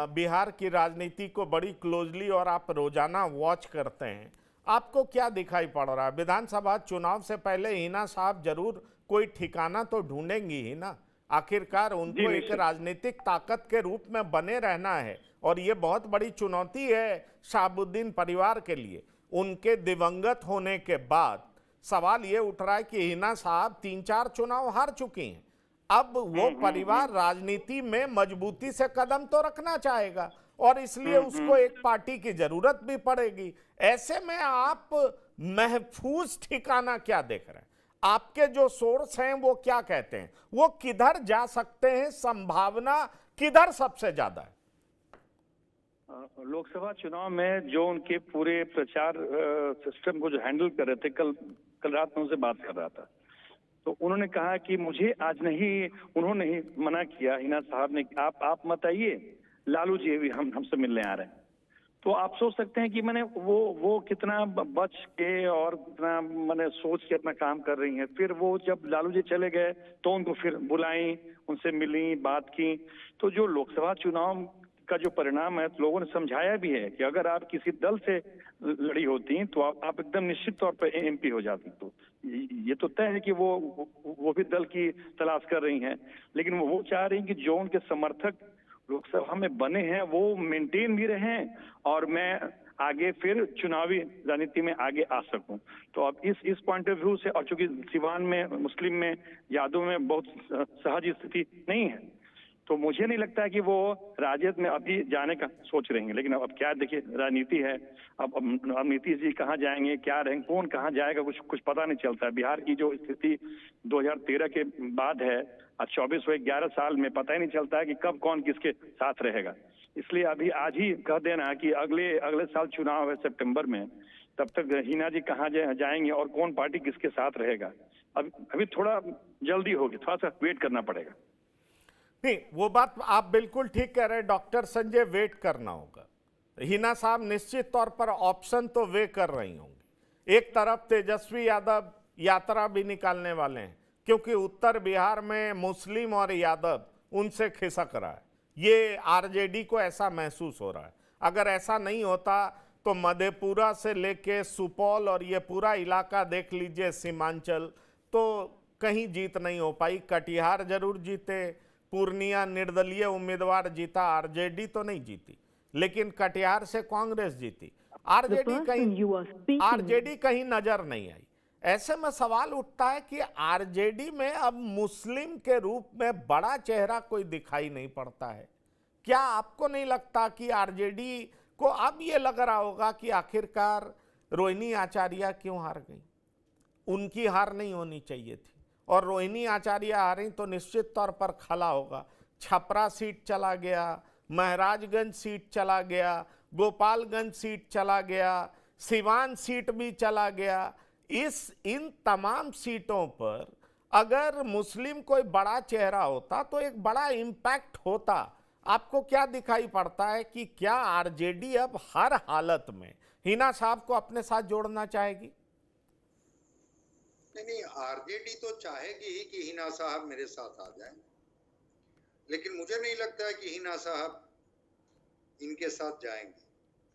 बिहार की राजनीति को बड़ी क्लोजली और आप रोजाना वॉच करते हैं। आपको क्या दिखाई पड़ रहा है? विधानसभा चुनाव से पहले हिना साहब जरूर कोई ठिकाना तो ढूंढेंगी ही ना। आखिरकार उनको एक निश्चित। राजनीतिक ताकत के रूप में बने रहना है और ये बहुत बड़ी चुनौती है शहाबुद्दीन परिवार के लिए। उनके दिवंगत होने के बाद सवाल ये उठ रहा है कि हिना साहब 3-4 चुनाव हार चुकी हैं। अब वो परिवार राजनीति में मजबूती से कदम तो रखना चाहेगा और इसलिए उसको एक पार्टी की जरूरत भी पड़ेगी। ऐसे में आप महफूज ठिकाना क्या देख रहे हैं? आपके जो सोर्स हैं वो क्या कहते हैं? वो किधर जा सकते हैं? संभावना किधर सबसे ज्यादा है? लोकसभा चुनाव में जो उनके पूरे प्रचार सिस्टम को जो हैंडल कर रहे थे, कल रात में उनसे बात कर रहा था, तो उन्होंने कहा कि मुझे आज नहीं, उन्होंने ही मना किया, हिना साहब ने, आप मत आइए, लालू जी भी हमसे मिलने आ रहे हैं। तो आप सोच सकते हैं कि मैंने वो कितना बच के और कितना मैंने सोच के अपना काम कर रही हैं। फिर वो जब लालू जी चले गए तो उनको फिर बुलाई, उनसे मिली, बात की। तो जो लोकसभा चुनाव का जो परिणाम है, तो लोगों ने समझाया भी है कि अगर आप किसी दल से लड़ी होती तो आप एकदम निश्चित तौर पर एमपी हो जाती। तो ये तो तय है कि वो भी दल की तलाश कर रही हैं, लेकिन वो चाह रही हैं कि जो उनके समर्थक लोकसभा में बने हैं वो मेंटेन भी रहें और मैं आगे फिर चुनावी राजनीति में आगे आ सकूं। तो अब इस पॉइंट ऑफ व्यू से, और चूंकि सिवान में, मुस्लिम में, यादव में बहुत सहज स्थिति नहीं है, तो मुझे नहीं लगता है कि वो राजद में अभी जाने का सोच रहे हैं। लेकिन अब क्या, देखिए राजनीति है, अब नीतीश जी कहाँ जाएंगे, क्या रहेंगे, कौन कहाँ जाएगा, कुछ पता नहीं चलता है। बिहार की जो स्थिति 2013 के बाद है, 24 हुए 11 साल में पता ही नहीं चलता है कि कब कौन किसके साथ रहेगा। इसलिए अभी आज ही कह देना कि अगले साल चुनाव है सितंबर में, तब तक हिना जी कहाँ जाएंगे और कौन पार्टी किसके साथ रहेगा, अभी थोड़ा जल्दी होगी, थोड़ा सा वेट करना पड़ेगा। नहीं, वो बात आप बिल्कुल ठीक कह रहे हैं डॉक्टर संजय, वेट करना होगा। हिना साहब निश्चित तौर पर ऑप्शन तो वे कर रही होंगी। एक तरफ तेजस्वी यादव यात्रा भी निकालने वाले हैं क्योंकि उत्तर बिहार में मुस्लिम और यादव उनसे खिसक रहा है। ये आरजेडी को ऐसा महसूस हो रहा है। अगर ऐसा नहीं होता तो मधेपुरा से लेके सुपौल और ये पूरा इलाका देख लीजिए, सीमांचल, तो कहीं जीत नहीं हो पाई। कटिहार जरूर जीते, पूर्णिया निर्दलीय उम्मीदवार जीता, आरजेडी तो नहीं जीती, लेकिन कटिहार से कांग्रेस जीती। आरजेडी कहीं नजर नहीं आई। ऐसे में सवाल उठता है कि आरजेडी में अब मुस्लिम के रूप में बड़ा चेहरा कोई दिखाई नहीं पड़ता है। क्या आपको नहीं लगता कि आरजेडी को अब ये लग रहा होगा कि आखिरकार रोहिणी आचार्य क्यों हार गई? उनकी हार नहीं होनी चाहिए थी, और रोहिणी आचार्य हारी तो निश्चित तौर पर खला होगा। छपरा सीट चला गया, महराजगंज सीट चला गया, गोपालगंज सीट चला गया, सिवान सीट भी चला गया। इन तमाम सीटों पर अगर मुस्लिम कोई बड़ा चेहरा होता तो एक बड़ा इम्पैक्ट होता। आपको क्या दिखाई पड़ता है कि क्या आरजेडी अब हर हालत में हिना साहब को अपने साथ जोड़ना चाहेगी? नहीं, आरजेडी तो चाहेगी ही कि हिना साहब मेरे साथ आ जाएं, लेकिन मुझे नहीं लगता है कि हिना साहब इनके साथ जाएंगे।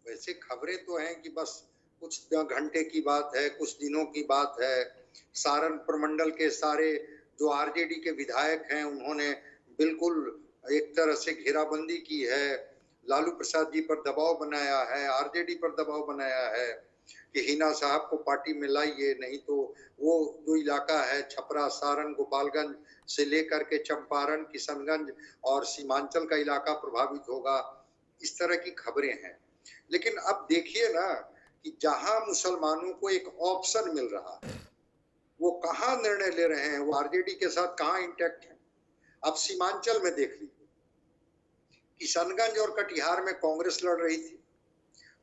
वैसे खबरें तो हैं कि बस कुछ घंटे की बात है, कुछ दिनों की बात है। सारण प्रमंडल के सारे जो आरजेडी के विधायक हैं उन्होंने बिल्कुल एक तरह से घेराबंदी की है, लालू प्रसाद जी पर दबाव बनाया है, आरजेडी पर दबाव बनाया है कि हिना साहब को पार्टी में लाइए, नहीं तो वो जो इलाका है छपरा, सारण, गोपालगंज से लेकर के चंपारण, किशनगंज और सीमांचल का इलाका प्रभावित होगा। इस तरह की खबरें हैं। लेकिन अब देखिए ना कि जहां मुसलमानों को एक ऑप्शन मिल रहा है वो कहां निर्णय ले रहे हैं, वो आरजेडी के साथ कहां इंटैक्ट है। अब सीमांचल में देख लीजिए, किशनगंज और कटिहार में कांग्रेस लड़ रही थी,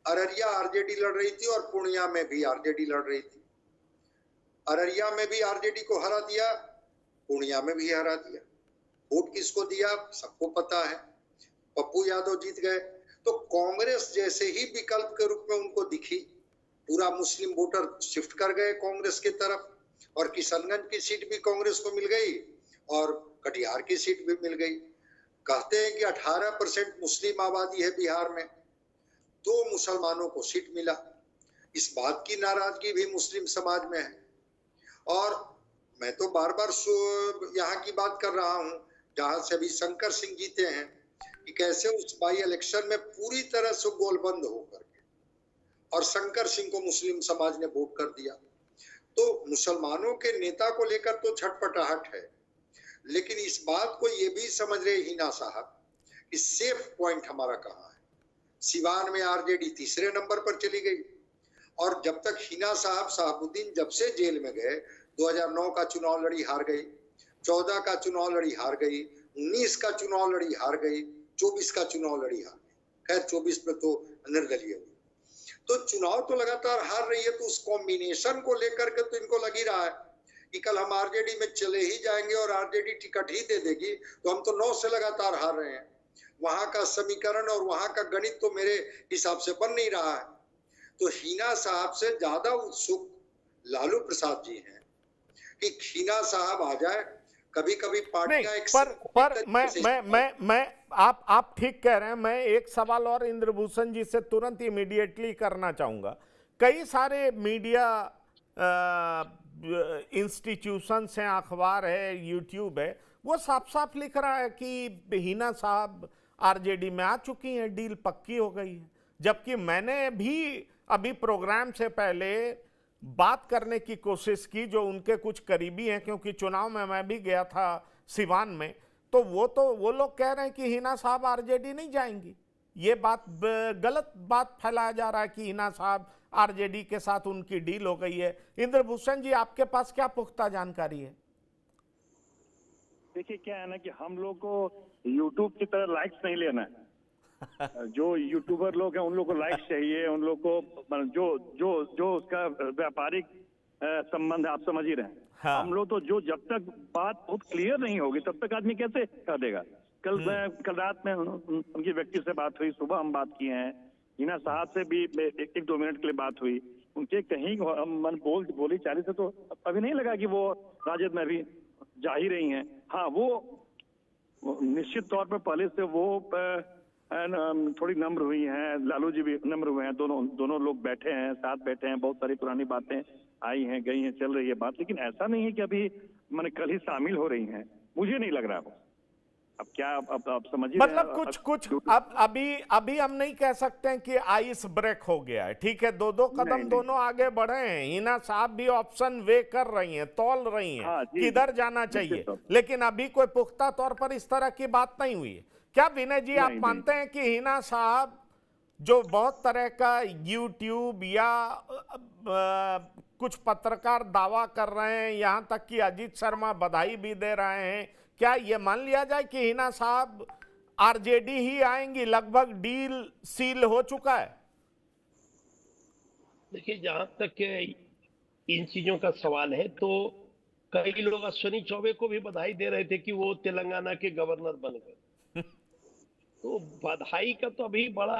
अररिया आरजेडी लड़ रही थी और पूर्णिया में भी आरजेडी लड़ रही थी। अररिया में भी आरजेडी को हरा दिया, पूर्णिया में भी हरा दिया। वोट किसको दिया सबको पता है, पप्पू यादव जीत गए। तो कांग्रेस जैसे ही विकल्प के रूप में उनको दिखी, पूरा मुस्लिम वोटर शिफ्ट कर गए कांग्रेस की तरफ, और किशनगंज की सीट भी कांग्रेस को मिल गई और कटिहार की सीट भी मिल गई। कहते हैं कि 18% मुस्लिम आबादी है बिहार में, 2 मुसलमानों को सीट मिला। इस बात की नाराजगी भी मुस्लिम समाज में है। और मैं तो बार बार यहाँ की बात कर रहा हूँ जहां से अभी शंकर सिंह जीते हैं कि कैसे उस बाई इलेक्शन में पूरी तरह से गोलबंद होकर के और शंकर सिंह को मुस्लिम समाज ने वोट कर दिया। तो मुसलमानों के नेता को लेकर तो छटपटाहट है, लेकिन इस बात को ये भी समझ रहे हिना साहब कि सेफ पॉइंट हमारा कहाँ है। सिवान में आरजेडी तीसरे नंबर पर चली गई और जब तक हिना साहब शहाबुद्दीन जब से जेल में गए 2009 का चुनाव लड़ी हार गई, 14 का चुनाव लड़ी हार गई, 19 का चुनाव लड़ी हार गई, 24 का चुनाव लड़ी हार गई। खैर 24 में तो निर्दलीय हुई। तो चुनाव तो लगातार हार रही है, तो उस कॉम्बिनेशन को लेकर के तो इनको लग ही रहा है कि कल हम आरजेडी में चले ही जाएंगे और आरजेडी टिकट ही दे देगी, तो हम तो 9 से लगातार हार रहे हैं। वहां का समीकरण और वहां का गणित तो मेरे हिसाब से बन नहीं रहा है। तो हिना साहब से ज्यादा उत्सुक लालू प्रसाद जी हैं कि हिना साहब आ जाए। कभी कभी नहीं, पार्टियां पर मैं आप ठीक कह रहे हैं। मैं एक सवाल और इंद्रभूषण जी से तुरंत इमीडिएटली करना चाहूंगा। कई सारे मीडिया इंस्टीट्यूशंस हैं, अखबार है, यूट्यूब है, वो साफ साफ लिख रहा है कि हिना साहब आरजेडी में आ चुकी हैं, डील पक्की हो गई है। जबकि मैंने भी अभी प्रोग्राम से पहले बात करने की कोशिश की जो उनके कुछ करीबी हैं, क्योंकि चुनाव में मैं भी गया था सिवान में, तो वो लोग कह रहे हैं कि हिना साहब आरजेडी नहीं जाएंगी। ये बात गलत बात फैलाया जा रहा है कि हिना साहब आरजेडी के साथ उनकी डील हो गई है। इंद्रभूषण जी, आपके पास क्या पुख्ता जानकारी है? देखिए क्या है ना कि हम लोग को यूट्यूब की तरह लाइक्स नहीं लेना है। जो यूट्यूबर लोग हैं उन लोग को लाइक्स चाहिए, उन लोग को जो जो जो उसका व्यापारिक संबंध आप समझ ही रहे हैं। हाँ। हम लोग तो जो जब तक बात बहुत क्लियर नहीं होगी तब तक आदमी कैसे कर देगा। कल रात में उनकी व्यक्ति से बात हुई, सुबह हम बात किए हैं, हिना साहब से भी एक दो मिनट के लिए बात हुई। उनके कहीं मन बोली चाली से तो अभी नहीं लगा कि वो राजद में भी जा ही रही हैं। हाँ, वो निश्चित तौर पर पहले से वो थोड़ी नम्र हुई हैं, लालू जी भी नम्र हुए हैं। दोनों लोग बैठे हैं, साथ बैठे हैं, बहुत सारी पुरानी बातें आई हैं, गई हैं, चल रही है बात। लेकिन ऐसा नहीं है कि अभी मैंने कल ही शामिल हो रही हैं, मुझे नहीं लग रहा है। अब क्या आप समझिए, मतलब कुछ अब अभी हम नहीं कह सकते हैं कि आइस ब्रेक हो गया है। ठीक है, दो कदम दोनों आगे बढ़े हैं। हिना साहब भी ऑप्शन वे कर रही हैं, तौल रही हैं, हाँ, किधर जाना चाहिए, लेकिन अभी कोई पुख्ता तौर पर इस तरह की बात नहीं हुई है। क्या विनय जी आप मानते हैं कि हिना साहब जो बहुत तरह का यूट्यूब या कुछ पत्रकार दावा कर रहे हैं, यहां तक कि अजीत शर्मा बधाई भी दे रहे हैं, क्या ये मान लिया जाए कि हिना साहब आरजेडी ही आएंगी? लगभग डील सील हो चुका है। देखिए, जहां तक इन चीजों का सवाल है तो कई लोग अश्विनी चौबे को भी बधाई दे रहे थे कि वो तेलंगाना के गवर्नर बन गए। तो बधाई का तो अभी बड़ा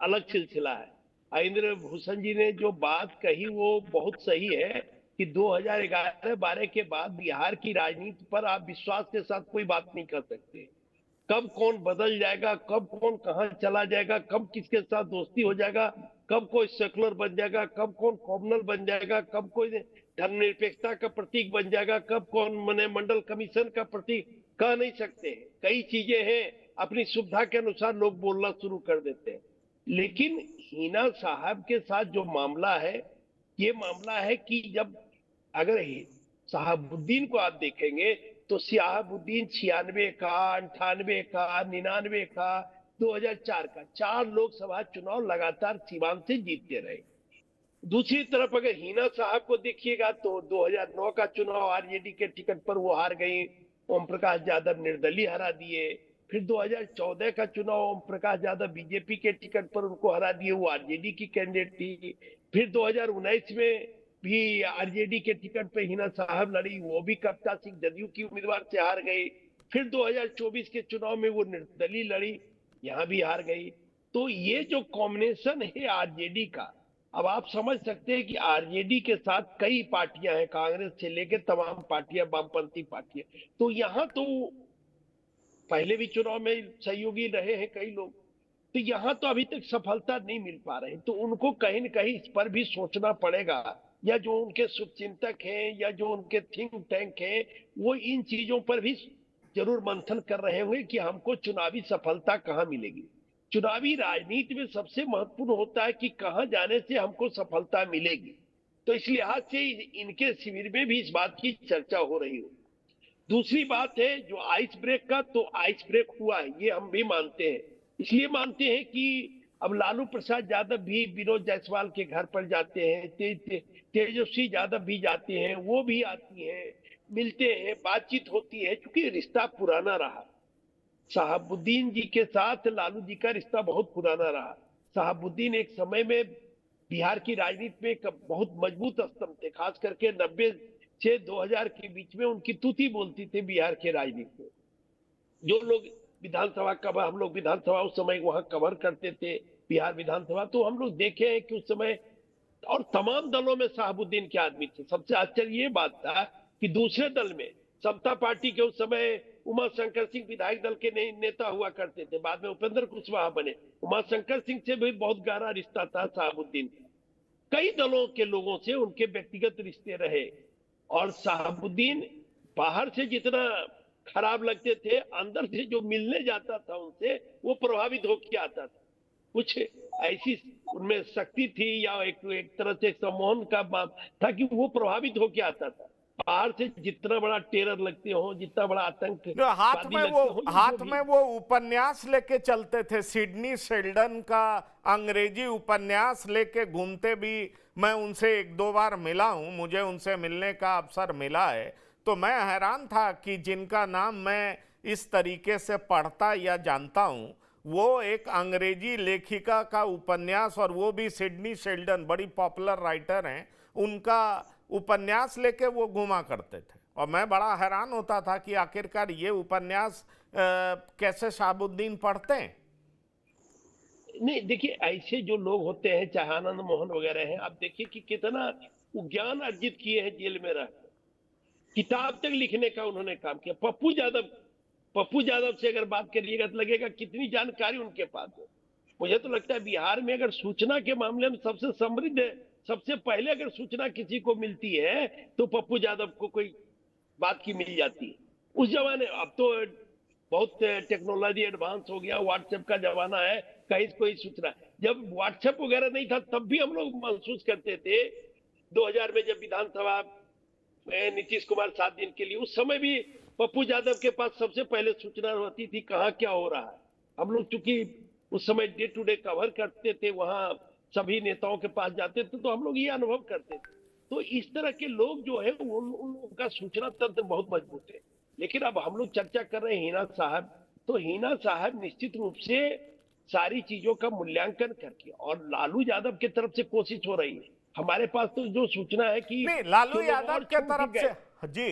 अलग सिलसिला है। इंद्रभूषण जी ने जो बात कही वो बहुत सही है कि 2011-12 के बाद बिहार की राजनीति पर आप विश्वास के साथ कोई बात नहीं कर सकते। कब कौन बदल जाएगा, कब कौन कहां चला जाएगा, कब किसके साथ दोस्ती हो जाएगा, कब कोई सेकुलर बन जाएगा, कब कौन कॉमनल बन जाएगा, कब कोई धर्मनिरपेक्षता का प्रतीक बन जाएगा, कब कौन मंडल कमीशन का प्रतीक, कह नहीं सकते। कई चीजें हैं, अपनी सुविधा के अनुसार लोग बोलना शुरू कर देते हैं। लेकिन हिना साहब के साथ जो मामला है, ये मामला है कि जब अगर शहाबुद्दीन को आप देखेंगे तो शहाबुद्दीन 96 का, 98 का, 99 का, 2004 का 4 लोकसभा चुनाव लगातार सीवान से जीतते रहे। दूसरी तरफ अगर हिना साहब को देखिएगा तो 2009 का चुनाव आरजेडी के टिकट पर वो हार गई, ओम प्रकाश यादव निर्दलीय हरा दिए। फिर 2014 का चुनाव ओम प्रकाश यादव बीजेपी के टिकट पर उनको हरा दिए, वो आरजेडी की कैंडिडेट थी। फिर 2019 में भी आरजेडी के टिकट पे हिना साहब लड़ी, वो भी कप्ता सिंह जदयू की उम्मीदवार से हार गई। फिर 2024 के चुनाव में वो निर्दलीय लड़ी, यहां भी हार गई। तो ये जो कॉम्बिनेशन है आरजेडी का, अब आप समझ सकते हैं कि आरजेडी के साथ कई पार्टियां हैं, कांग्रेस से लेकर तमाम पार्टियां, वामपंथी पार्टियां। तो यहां तो पहले भी चुनाव में सहयोगी रहे हैं कई लोग, तो यहाँ तो अभी तक सफलता नहीं मिल पा रही, तो उनको कहीं न कहीं इस पर भी सोचना पड़ेगा, या जो उनके शुभचिंतक हैं या जो उनके थिंक टैंक हैं वो इन चीजों पर भी जरूर मंथन कर रहे होंगे कि हमको चुनावी सफलता कहाँ मिलेगी। चुनावी राजनीति में सबसे महत्वपूर्ण होता है कि कहाँ जाने से हमको सफलता मिलेगी। तो इस लिहाज से इनके शिविर में भी इस बात की चर्चा हो रही हो। दूसरी बात है जो आइस ब्रेक का, तो आइस ब्रेक हुआ है ये हम भी मानते हैं। इसलिए मानते हैं कि अब लालू प्रसाद यादव भी विनोद जायसवाल के घर पर जाते हैं, तेजस्वी यादव भी जाते हैं, वो भी आती हैं, मिलते हैं, बातचीत होती है, क्योंकि रिश्ता पुराना रहा। शहाबुद्दीन जी के साथ लालू जी का रिश्ता बहुत पुराना रहा। शहाबुद्दीन एक समय में बिहार की राजनीति में एक बहुत मजबूत स्तंभ थे, खास करके 90 से 2000 के बीच में उनकी तूती बोलती थी बिहार के राजनीति में। जो लोग विधानसभा कवर, हम लोग विधानसभा उस समय वहां कवर करते थे बिहार विधानसभा, तो हम लोग देखे हैं कि उस समय और तमाम दलों में शहाबुद्दीन के आदमी थे। सबसे आश्चर्य ये बात था कि दूसरे दल में समता पार्टी के उस समय उमा शंकर सिंह विधायक दल के नेता हुआ करते थे, बाद में उपेंद्र कुशवाहा बने। उमा शंकर सिंह से भी बहुत गहरा रिश्ता था शहाबुद्दीन का। कई दलों के लोगों से उनके व्यक्तिगत रिश्ते रहे, और शहाबुद्दीन बाहर से जितना खराब लगते थे, अंदर से जो मिलने जाता था उनसे वो प्रभावित होकर आता था। कुछ ऐसी उनमें शक्ति थी या एक तरह से सम्मोहन का था कि वो प्रभावित होकर आता था। बाहर से जितना बड़ा टेरर लगते हो, जितना बड़ा आतंक हाथ में वो उपन्यास लेके चलते थे, सिडनी शेल्डन का अंग्रेजी उपन्यास लेके घूमते भी। मैं उनसे एक दो बार मिला हूं, मुझे उनसे मिलने का अवसर मिला है, तो मैं हैरान था कि जिनका नाम मैं इस तरीके से पढ़ता या जानता हूं, वो एक अंग्रेजी लेखिका का उपन्यास, और वो भी सिडनी शेल्डन, बड़ी पॉपुलर राइटर हैं, उनका उपन्यास लेके वो घुमा करते थे। और मैं बड़ा हैरान होता था कि आखिरकार ये उपन्यास कैसे शहाबुद्दीन पढ़ते हैं। नहीं, देखिए ऐसे जो लोग होते हैं, चाहे आनंद मोहन वगैरह हैं, आप देखिए कि कितना ज्ञान अर्जित किए हैं जेल में रह, किताब तक लिखने का उन्होंने काम किया। पप्पू यादव से अगर बात करिएगा तो लगेगा कितनी जानकारी उनके पास है। मुझे तो लगता है बिहार में अगर सूचना के मामले में सबसे समृद्ध, सबसे पहले अगर सूचना किसी को मिलती है तो पप्पू यादव को कोई बात की मिल जाती है। उस जमाने, अब तो बहुत टेक्नोलॉजी एडवांस हो गया, व्हाट्सएप का जमाना है, कहीं कोई सूचना, जब व्हाट्सएप वगैरह नहीं था तब भी हम लोग महसूस करते थे। 2000 में जब विधानसभा नीतीश कुमार 7 दिन के लिए, उस समय भी पप्पू यादव के पास सबसे पहले सूचना होती थी कहाँ क्या हो रहा है। हम लोग चूंकि उस समय डे टू डे कवर करते थे, वहां सभी नेताओं के पास जाते थे, तो हम लोग ये अनुभव करते थे। तो इस तरह के लोग जो है उनका सूचना तंत्र बहुत मजबूत है। लेकिन अब हम लोग चर्चा कर रहे हैं हिना साहब, तो हिना साहब निश्चित रूप से सारी चीजों का मूल्यांकन करके, और लालू यादव की तरफ से कोशिश हो रही है। हमारे पास तो जो सूचना है कि लालू यादव के तरफ से जी,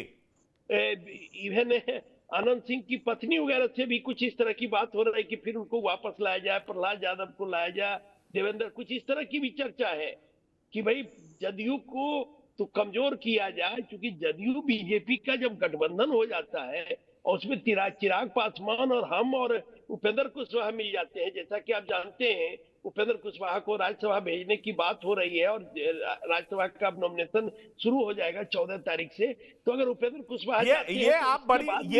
इवन आनंद सिंह की पत्नी वगैरह से भी कुछ इस तरह की बात हो रही है कि फिर उनको वापस लाया जाए, प्रहलाद यादव को लाया जाए, देवेंद्र, कुछ इस तरह की भी चर्चा है कि भाई जदयू को तो कमजोर किया जाए, क्योंकि जदयू बीजेपी का जब गठबंधन हो जाता है और उसमें चिराग पासवान और हम और उपेंद्र कुशवाहा मिल जाते हैं। जैसा कि आप जानते हैं उपेंद्र कुशवाहा को राज्यसभा भेजने की बात हो रही है, और राज्यसभा का नॉमिनेशन शुरू हो जाएगा 14 तारीख से। तो अगर उपेंद्र कुशवाहा ये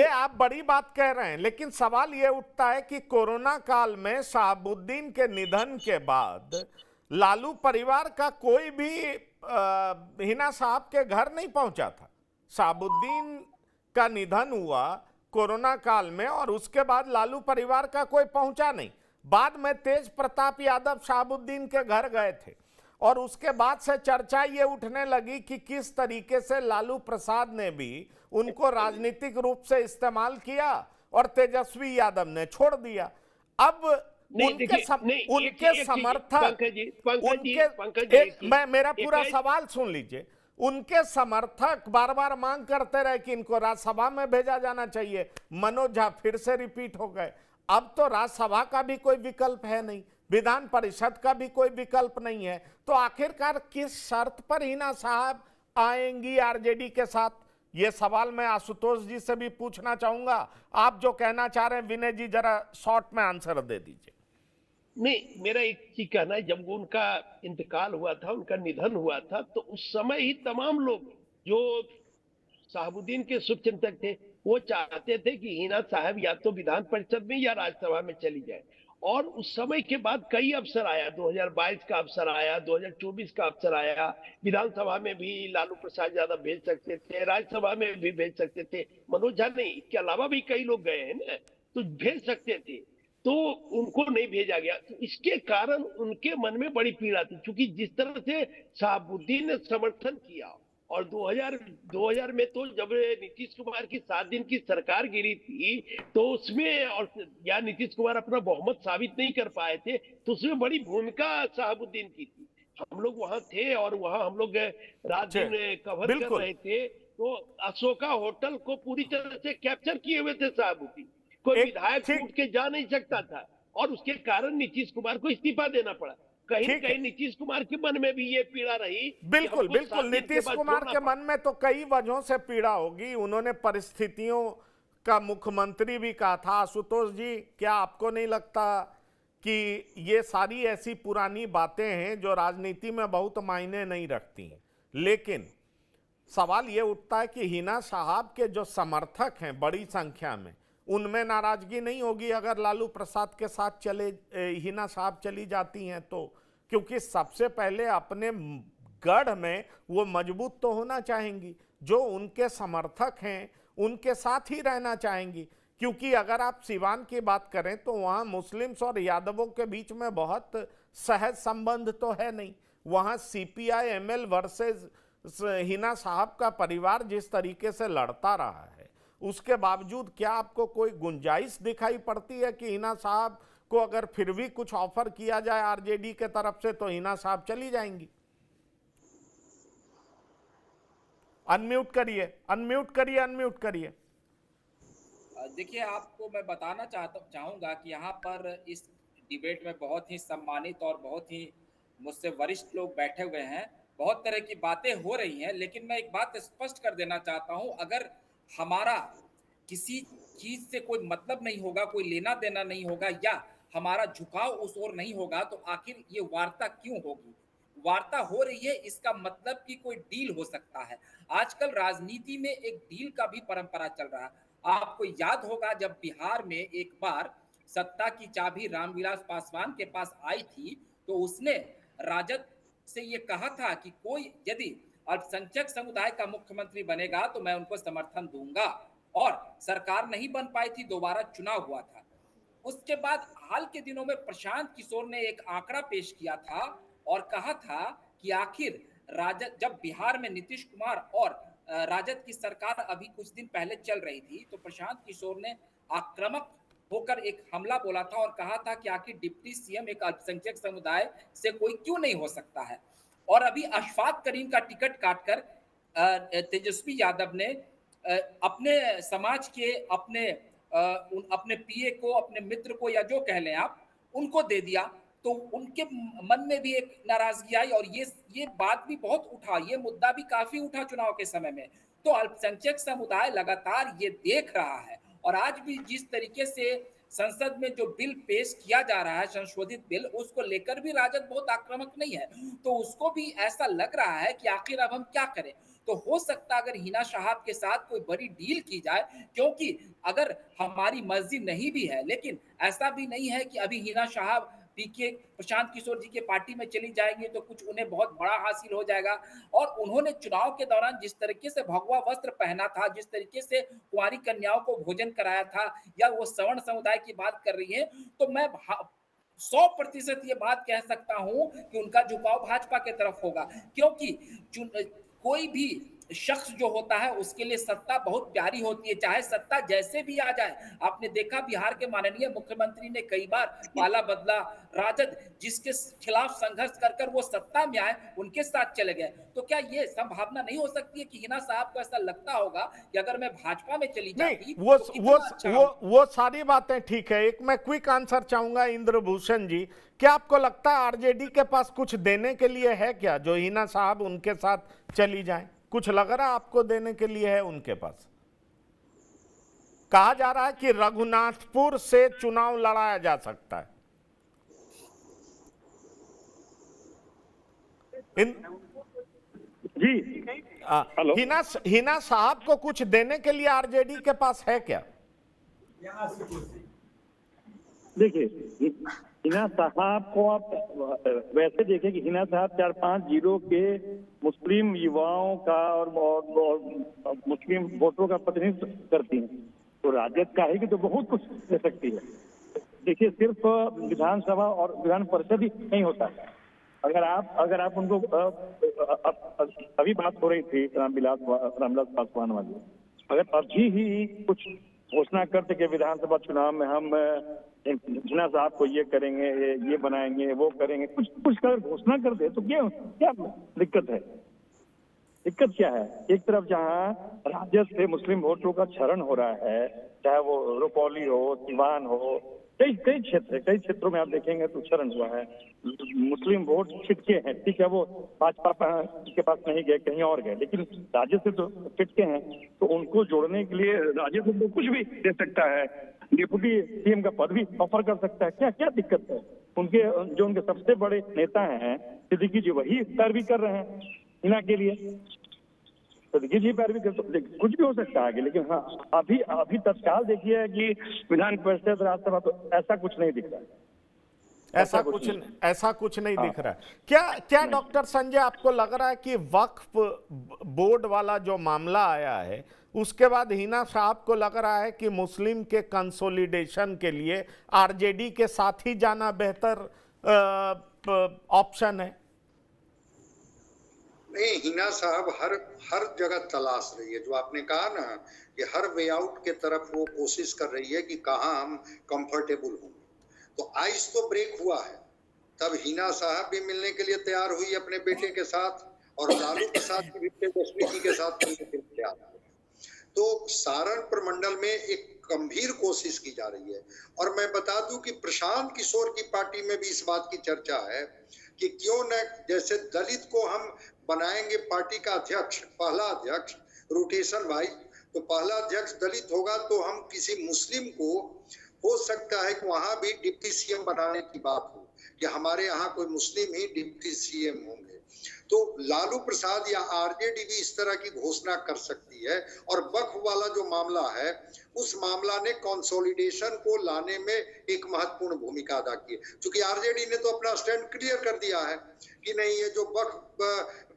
आप बड़ी बात कह रहे हैं, लेकिन सवाल ये उठता है कि कोरोना काल में शहाबुद्दीन के निधन के बाद लालू परिवार का कोई भी हिना साहब के घर नहीं पहुंचा था। शहाबुद्दीन का निधन हुआ कोरोना काल में, और उसके बाद लालू परिवार का कोई पहुंचा नहीं। बाद में तेज प्रताप यादव शहाबुद्दीन के घर गए थे, और उसके बाद से चर्चा ये उठने लगी कि किस तरीके से लालू प्रसाद ने भी उनको राजनीतिक रूप से इस्तेमाल किया और तेजस्वी यादव ने छोड़ दिया। अब उनके समर्थक, मेरा पूरा सवाल सुन लीजिए, उनके समर्थक बार बार मांग करते रहे कि इनको राज्यसभा में भेजा जाना चाहिए। मनोज झा फिर से रिपीट हो गए। अब तो राज्यसभा का भी कोई विकल्प है नहीं, विधान परिषद का भी कोई विकल्प नहीं है, तो आखिरकार किस शर्त पर हिना साहब आएंगी आरजेडी के साथ? ये सवाल मैं आशुतोष जी से भी पूछना चाहूंगा। आप जो कहना चाह रहे हैं विनय जी, जरा शॉर्ट में आंसर दे दीजिए। नहीं, मेरा एक चीज कहना है, जब उनका इंतकाल हुआ था, उनका निधन हुआ था, तो उस समय ही तमाम लोग जो शहाबुद्दीन के शुभचिंतक थे, वो चाहते थे कि हिना साहब या तो विधान परिषद में या राज्यसभा में चली जाए। और उस समय के बाद कई अवसर आया, 2022 का अवसर आया, 2024 का अवसर आया। विधानसभा में भी लालू प्रसाद यादव भेज सकते थे, राज्यसभा में भी भेज सकते थे, मनोज झा नहीं, इसके अलावा भी कई लोग गए हैं ना, तो भेज सकते थे, तो उनको नहीं भेजा गया। तो इसके कारण उनके मन में बड़ी पीड़ा थी, क्योंकि जिस तरह से शहाबुद्दीन ने समर्थन किया, और 2000 में तो जब नीतीश कुमार की 7 दिन की सरकार गिरी थी, तो उसमें और या नीतीश कुमार अपना बहुमत साबित नहीं कर पाए थे, तो उसमें बड़ी भूमिका शहाबुद्दीन की थी। हम लोग वहां थे और वहां हम लोग रात दिन कवर कर बिल्कुल। रहे थे, तो अशोका होटल को पूरी तरह से कैप्चर किए हुए थे शहाबुद्दीन। कोई विधायक ठीक उठ के जा नहीं सकता था, और उसके कारण नीतीश कुमार को इस्तीफा देना पड़ा। कहीं न ठीक है। कहीं नीतीश कुमार के मन में भी ये पीड़ा रही कि बिल्कुल हमको बिल्कुल 7 दिन के नीतीश बाद कुमार छोड़ना के पड़ा। मन में तो कई वजहों से पीड़ा होगी। उन्होंने परिस्थितियों का मुख्यमंत्री भी कहा था। आशुतोष जी, क्या आपको नहीं लगता कि ये सारी ऐसी पुरानी बातें हैं जो राजनीति में बहुत मायने नहीं रखती हैं? लेकिन सवाल ये उठता है कि हिना साहब के जो समर्थक हैं बड़ी संख्या में, उनमें नाराजगी नहीं होगी अगर लालू प्रसाद के साथ हिना साहब चली जाती हैं तो? क्योंकि सबसे पहले अपने गढ़ में वो मजबूत तो होना चाहेंगी, जो उनके समर्थक हैं उनके साथ ही रहना चाहेंगी। क्योंकि अगर आप सिवान की बात करें तो वहाँ मुस्लिम्स और यादवों के बीच में बहुत सहज संबंध तो है नहीं। वहाँ सीपीआई एमएल वर्सेस हिना साहब का परिवार जिस तरीके से लड़ता रहा है, उसके बावजूद क्या आपको कोई गुंजाइश दिखाई पड़ती है कि हिना साहब को अगर फिर भी कुछ ऑफर किया जाए आरजेडी के तरफ से तो हिना साहब चली जाएंगी? अनम्यूट करिए, अनम्यूट करिए, अनम्यूट करिए। देखिए, आपको मैं बताना चाहूँगा कि यहाँ पर इस डिबेट में बहुत ही सम्मानित और बहुत ही मुझसे वरिष्ठ लोग बैठे हुए हैं। बहुत तरह की बातें हो रही हैं, लेकिन मैं एक बात स्पष्ट कर देना चाहता हूँ, अगर हमारा किसी चीज़ से कोई मतलब नहीं होगा, कोई लेना देना नहीं होगा, या हमारा झुकाव उस ओर नहीं होगा, तो आखिर ये वार्ता क्यों होगी? वार्ता हो रही है, इसका मतलब कि कोई डील हो सकता है। आजकल राजनीति में एक डील का भी परंपरा चल रहा है। आपको याद होगा जब बिहार में एक बार सत्ता की चाबी रामविलास पासवान के पास आई थी, तो उसने राजद से ये कहा था कि कोई यदि अल्पसंख्यक समुदाय का मुख्यमंत्री बनेगा तो मैं उनको समर्थन दूंगा, और सरकार नहीं बन पाई थी, दोबारा चुनाव हुआ था। उसके बाद हाल के दिनों में प्रशांत किशोर ने एक आंकड़ा पेश किया था और कहा था कि आखिर राजद, जब बिहार में नीतीश कुमार और राजद की सरकार अभी कुछ दिन पहले चल रही थी, तो प्रशांत किशोर ने आक्रामक होकर एक हमला बोला था और कहा था कि आखिर डिप्टी सीएम एक अल्पसंख्यक समुदाय से कोई क्यों नहीं हो सकता है। और अभी अशफाक करीम का टिकट काटकर तेजस्वी यादव ने अपने समाज के अपने पीए को, अपने मित्र को, या जो कह लें आप, उनको दे दिया, तो उनके मन में भी एक नाराजगी आई, और ये बात भी बहुत उठा, ये मुद्दा भी काफी उठा चुनाव के समय में। तो अल्पसंख्यक समुदाय लगातार ये देख रहा है, और आज भी जिस तरीके से संसद में जो बिल पेश किया जा रहा है, संशोधित बिल, उसको लेकर भी राजद बहुत आक्रामक नहीं है, तो उसको भी ऐसा लग रहा है कि आखिर अब हम क्या करें। तो हो सकता है अगर हिना साहब के साथ कोई बड़ी डील की जाए, क्योंकि अगर हमारी मर्जी नहीं भी है, लेकिन ऐसा भी नहीं है कि अभी हिना साहब पीके प्रशांत किशोर जी के पार्टी में चली जाएंगे तो कुछ उन्हें बहुत बड़ा हासिल हो जाएगा। और उन्होंने चुनाव के दौरान जिस तरीके से भगवा वस्त्र पहना था, जिस तरीके से कुंवारी कन्याओं को भोजन कराया था, या वो सवर्ण समुदाय की बात कर रही है, तो मैं 100% ये बात कह सकता हूं कि उनका झुकाव भाजपा की तरफ होगा, क्योंकि कोई भी शख्स जो होता है उसके लिए सत्ता बहुत प्यारी होती है, चाहे सत्ता जैसे भी आ जाए। आपने देखा बिहार के माननीय मुख्यमंत्री ने कई बार पाला बदला, राजद जिसके खिलाफ संघर्ष कर कर वो सत्ता में आए, उनके साथ चले गए। तो क्या ये संभावना नहीं हो सकती है कि हिना साहब को ऐसा लगता होगा कि अगर मैं भाजपा में चली जाती तो वो सारी बातें ठीक है। एक मैं क्विक आंसर चाहूंगा इंद्रभूषण जी, क्या आपको लगता है आरजेडी के पास कुछ देने के लिए है क्या, जो हिना साहब उनके साथ चली जाएं? कुछ लग रहा है आपको देने के लिए है उनके पास? कहा जा रहा है कि रघुनाथपुर से चुनाव लड़ाया जा सकता है। इन जी हेलो। हिना साहब को कुछ देने के लिए आरजेडी के पास है क्या? देखिए, हिना साहब को आप वैसे देखें कि हिना साहब 4-5 जिलों के मुस्लिम युवाओं का और मुस्लिम वोटरों का प्रतिनिधित्व करती हैं, तो राजद का है कि तो बहुत कुछ दे सकती है। देखिए, सिर्फ विधानसभा और विधान परिषद ही नहीं होता है। अगर आप उनको अभी बात हो रही थी रामविलास पासवान वाली, अगर अभी ही कुछ घोषणा करते कि विधानसभा चुनाव में हम हिना साहब को ये करेंगे, ये बनाएंगे, वो करेंगे, कुछ कर घोषणा कर दे तो क्या दिक्कत है? दिक्कत क्या है? एक तरफ जहां राजद से मुस्लिम वोटरों का क्षरण हो रहा है, चाहे वो रुपौली हो, सिवान हो, कई क्षेत्रों में आप देखेंगे तो क्षरण हुआ है। मुस्लिम वोट छिटके हैं, ठीक है, वो भाजपा के पास नहीं गए, कहीं और गए, लेकिन राजद से तो छिटके हैं, तो उनको जोड़ने के लिए राजद तो कुछ भी दे सकता है, डिप्टी सीएम का पद भी ऑफर कर सकता है। क्या दिक्कत है? उनके सबसे बड़े नेता हैं सिद्दीकी जी, वही पैरवी कर रहे हैं हिना के लिए। सिद्दीकी जी पैरवी कर, कुछ भी हो सकता है आगे, लेकिन हाँ, अभी तत्काल देखिए कि विधान परिषद, राज्यसभा, तो ऐसा कुछ नहीं दिख रहा है। ऐसा कुछ नहीं दिख रहा है। क्या डॉक्टर संजय आपको लग रहा है कि वक्फ बोर्ड वाला जो मामला आया है उसके बाद हिना साहब को लग रहा है कि मुस्लिम के कंसोलिडेशन के लिए आरजेडी के साथ ही जाना बेहतर ऑप्शन है? नहीं, हिना साहब हर जगह तलाश रही है, जो आपने कहा ना कि हर वे आउट के तरफ वो कोशिश कर रही है कि कहां हम कंफर्टेबल होंगे। तो आइस तो ब्रेक हुआ है, तब हिना साहब भी मिलने के लिए तैयार हुई अपने बेटे के साथ, और लालू प्रसाद की भी तेजस्वी जी के साथ मिलने के लिए तैयार हुई। तो सारण प्रमंडल में एक गंभीर कोशिश की जा रही है। और मैं बता दूं कि प्रशांत किशोर की पार्टी में भी इस बात की चर्चा है कि क्यों न जैसे दलित को हम बनाएंगे पार्टी का अध्यक्ष, पहला अध्यक्ष रोटेशन वाइज, तो पहला अध्यक्ष दलित होगा, तो हम किसी मुस्लिम को, हो सकता है कि वहां भी डिप्टी सीएम बनाने की बात हो कि हमारे यहाँ कोई मुस्लिम ही डिप्टी सीएम होंगे। तो लालू प्रसाद या आरजेडी भी इस तरह की घोषणा कर सकती है। और वक्फ वाला जो मामला है, उस मामला ने कंसोलिडेशन को लाने में एक महत्वपूर्ण भूमिका अदा की है, क्योंकि आरजेडी ने तो अपना स्टैंड क्लियर कर दिया है कि नहीं, ये जो वक्फ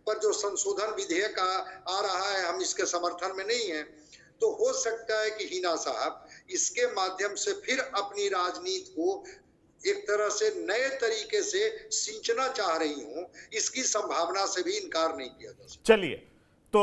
पर जो संशोधन विधेयक आ रहा है, हम इसके समर्थन में नहीं है। तो हो सकता है कि हिना साहब इसके माध्यम से फिर अपनी राजनीति को एक तरह से नए तरीके से सिंचना चाह रही हूं, इसकी संभावना से भी इनकार नहीं किया जा सकता। चलिए, तो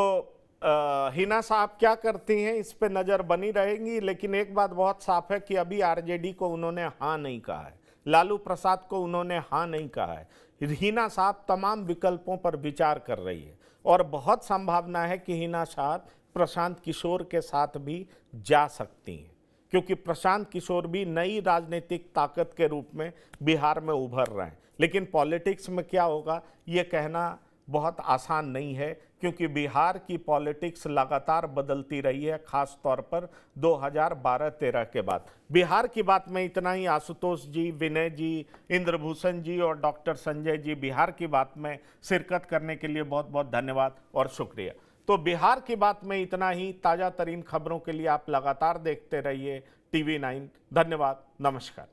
हिना साहब क्या करती हैं इस पे नजर बनी रहेगी, लेकिन एक बात बहुत साफ है कि अभी आरजेडी को उन्होंने हाँ नहीं कहा है, लालू प्रसाद को उन्होंने हाँ नहीं कहा है। हिना साहब तमाम विकल्पों पर विचार कर रही है और बहुत संभावना है कि हिना साहब प्रशांत किशोर के साथ भी जा सकती हैं, क्योंकि प्रशांत किशोर भी नई राजनीतिक ताकत के रूप में बिहार में उभर रहे हैं। लेकिन पॉलिटिक्स में क्या होगा ये कहना बहुत आसान नहीं है, क्योंकि बिहार की पॉलिटिक्स लगातार बदलती रही है, खास तौर पर 2012-13 के बाद। बिहार की बात में इतना ही। आशुतोष जी, विनय जी, इंद्रभूषण जी और डॉक्टर संजय जी, बिहार की बात में शिरकत करने के लिए बहुत बहुत धन्यवाद और शुक्रिया। तो बिहार की बात में इतना ही। ताज़ा तरीन खबरों के लिए आप लगातार देखते रहिए TV9। धन्यवाद, नमस्कार।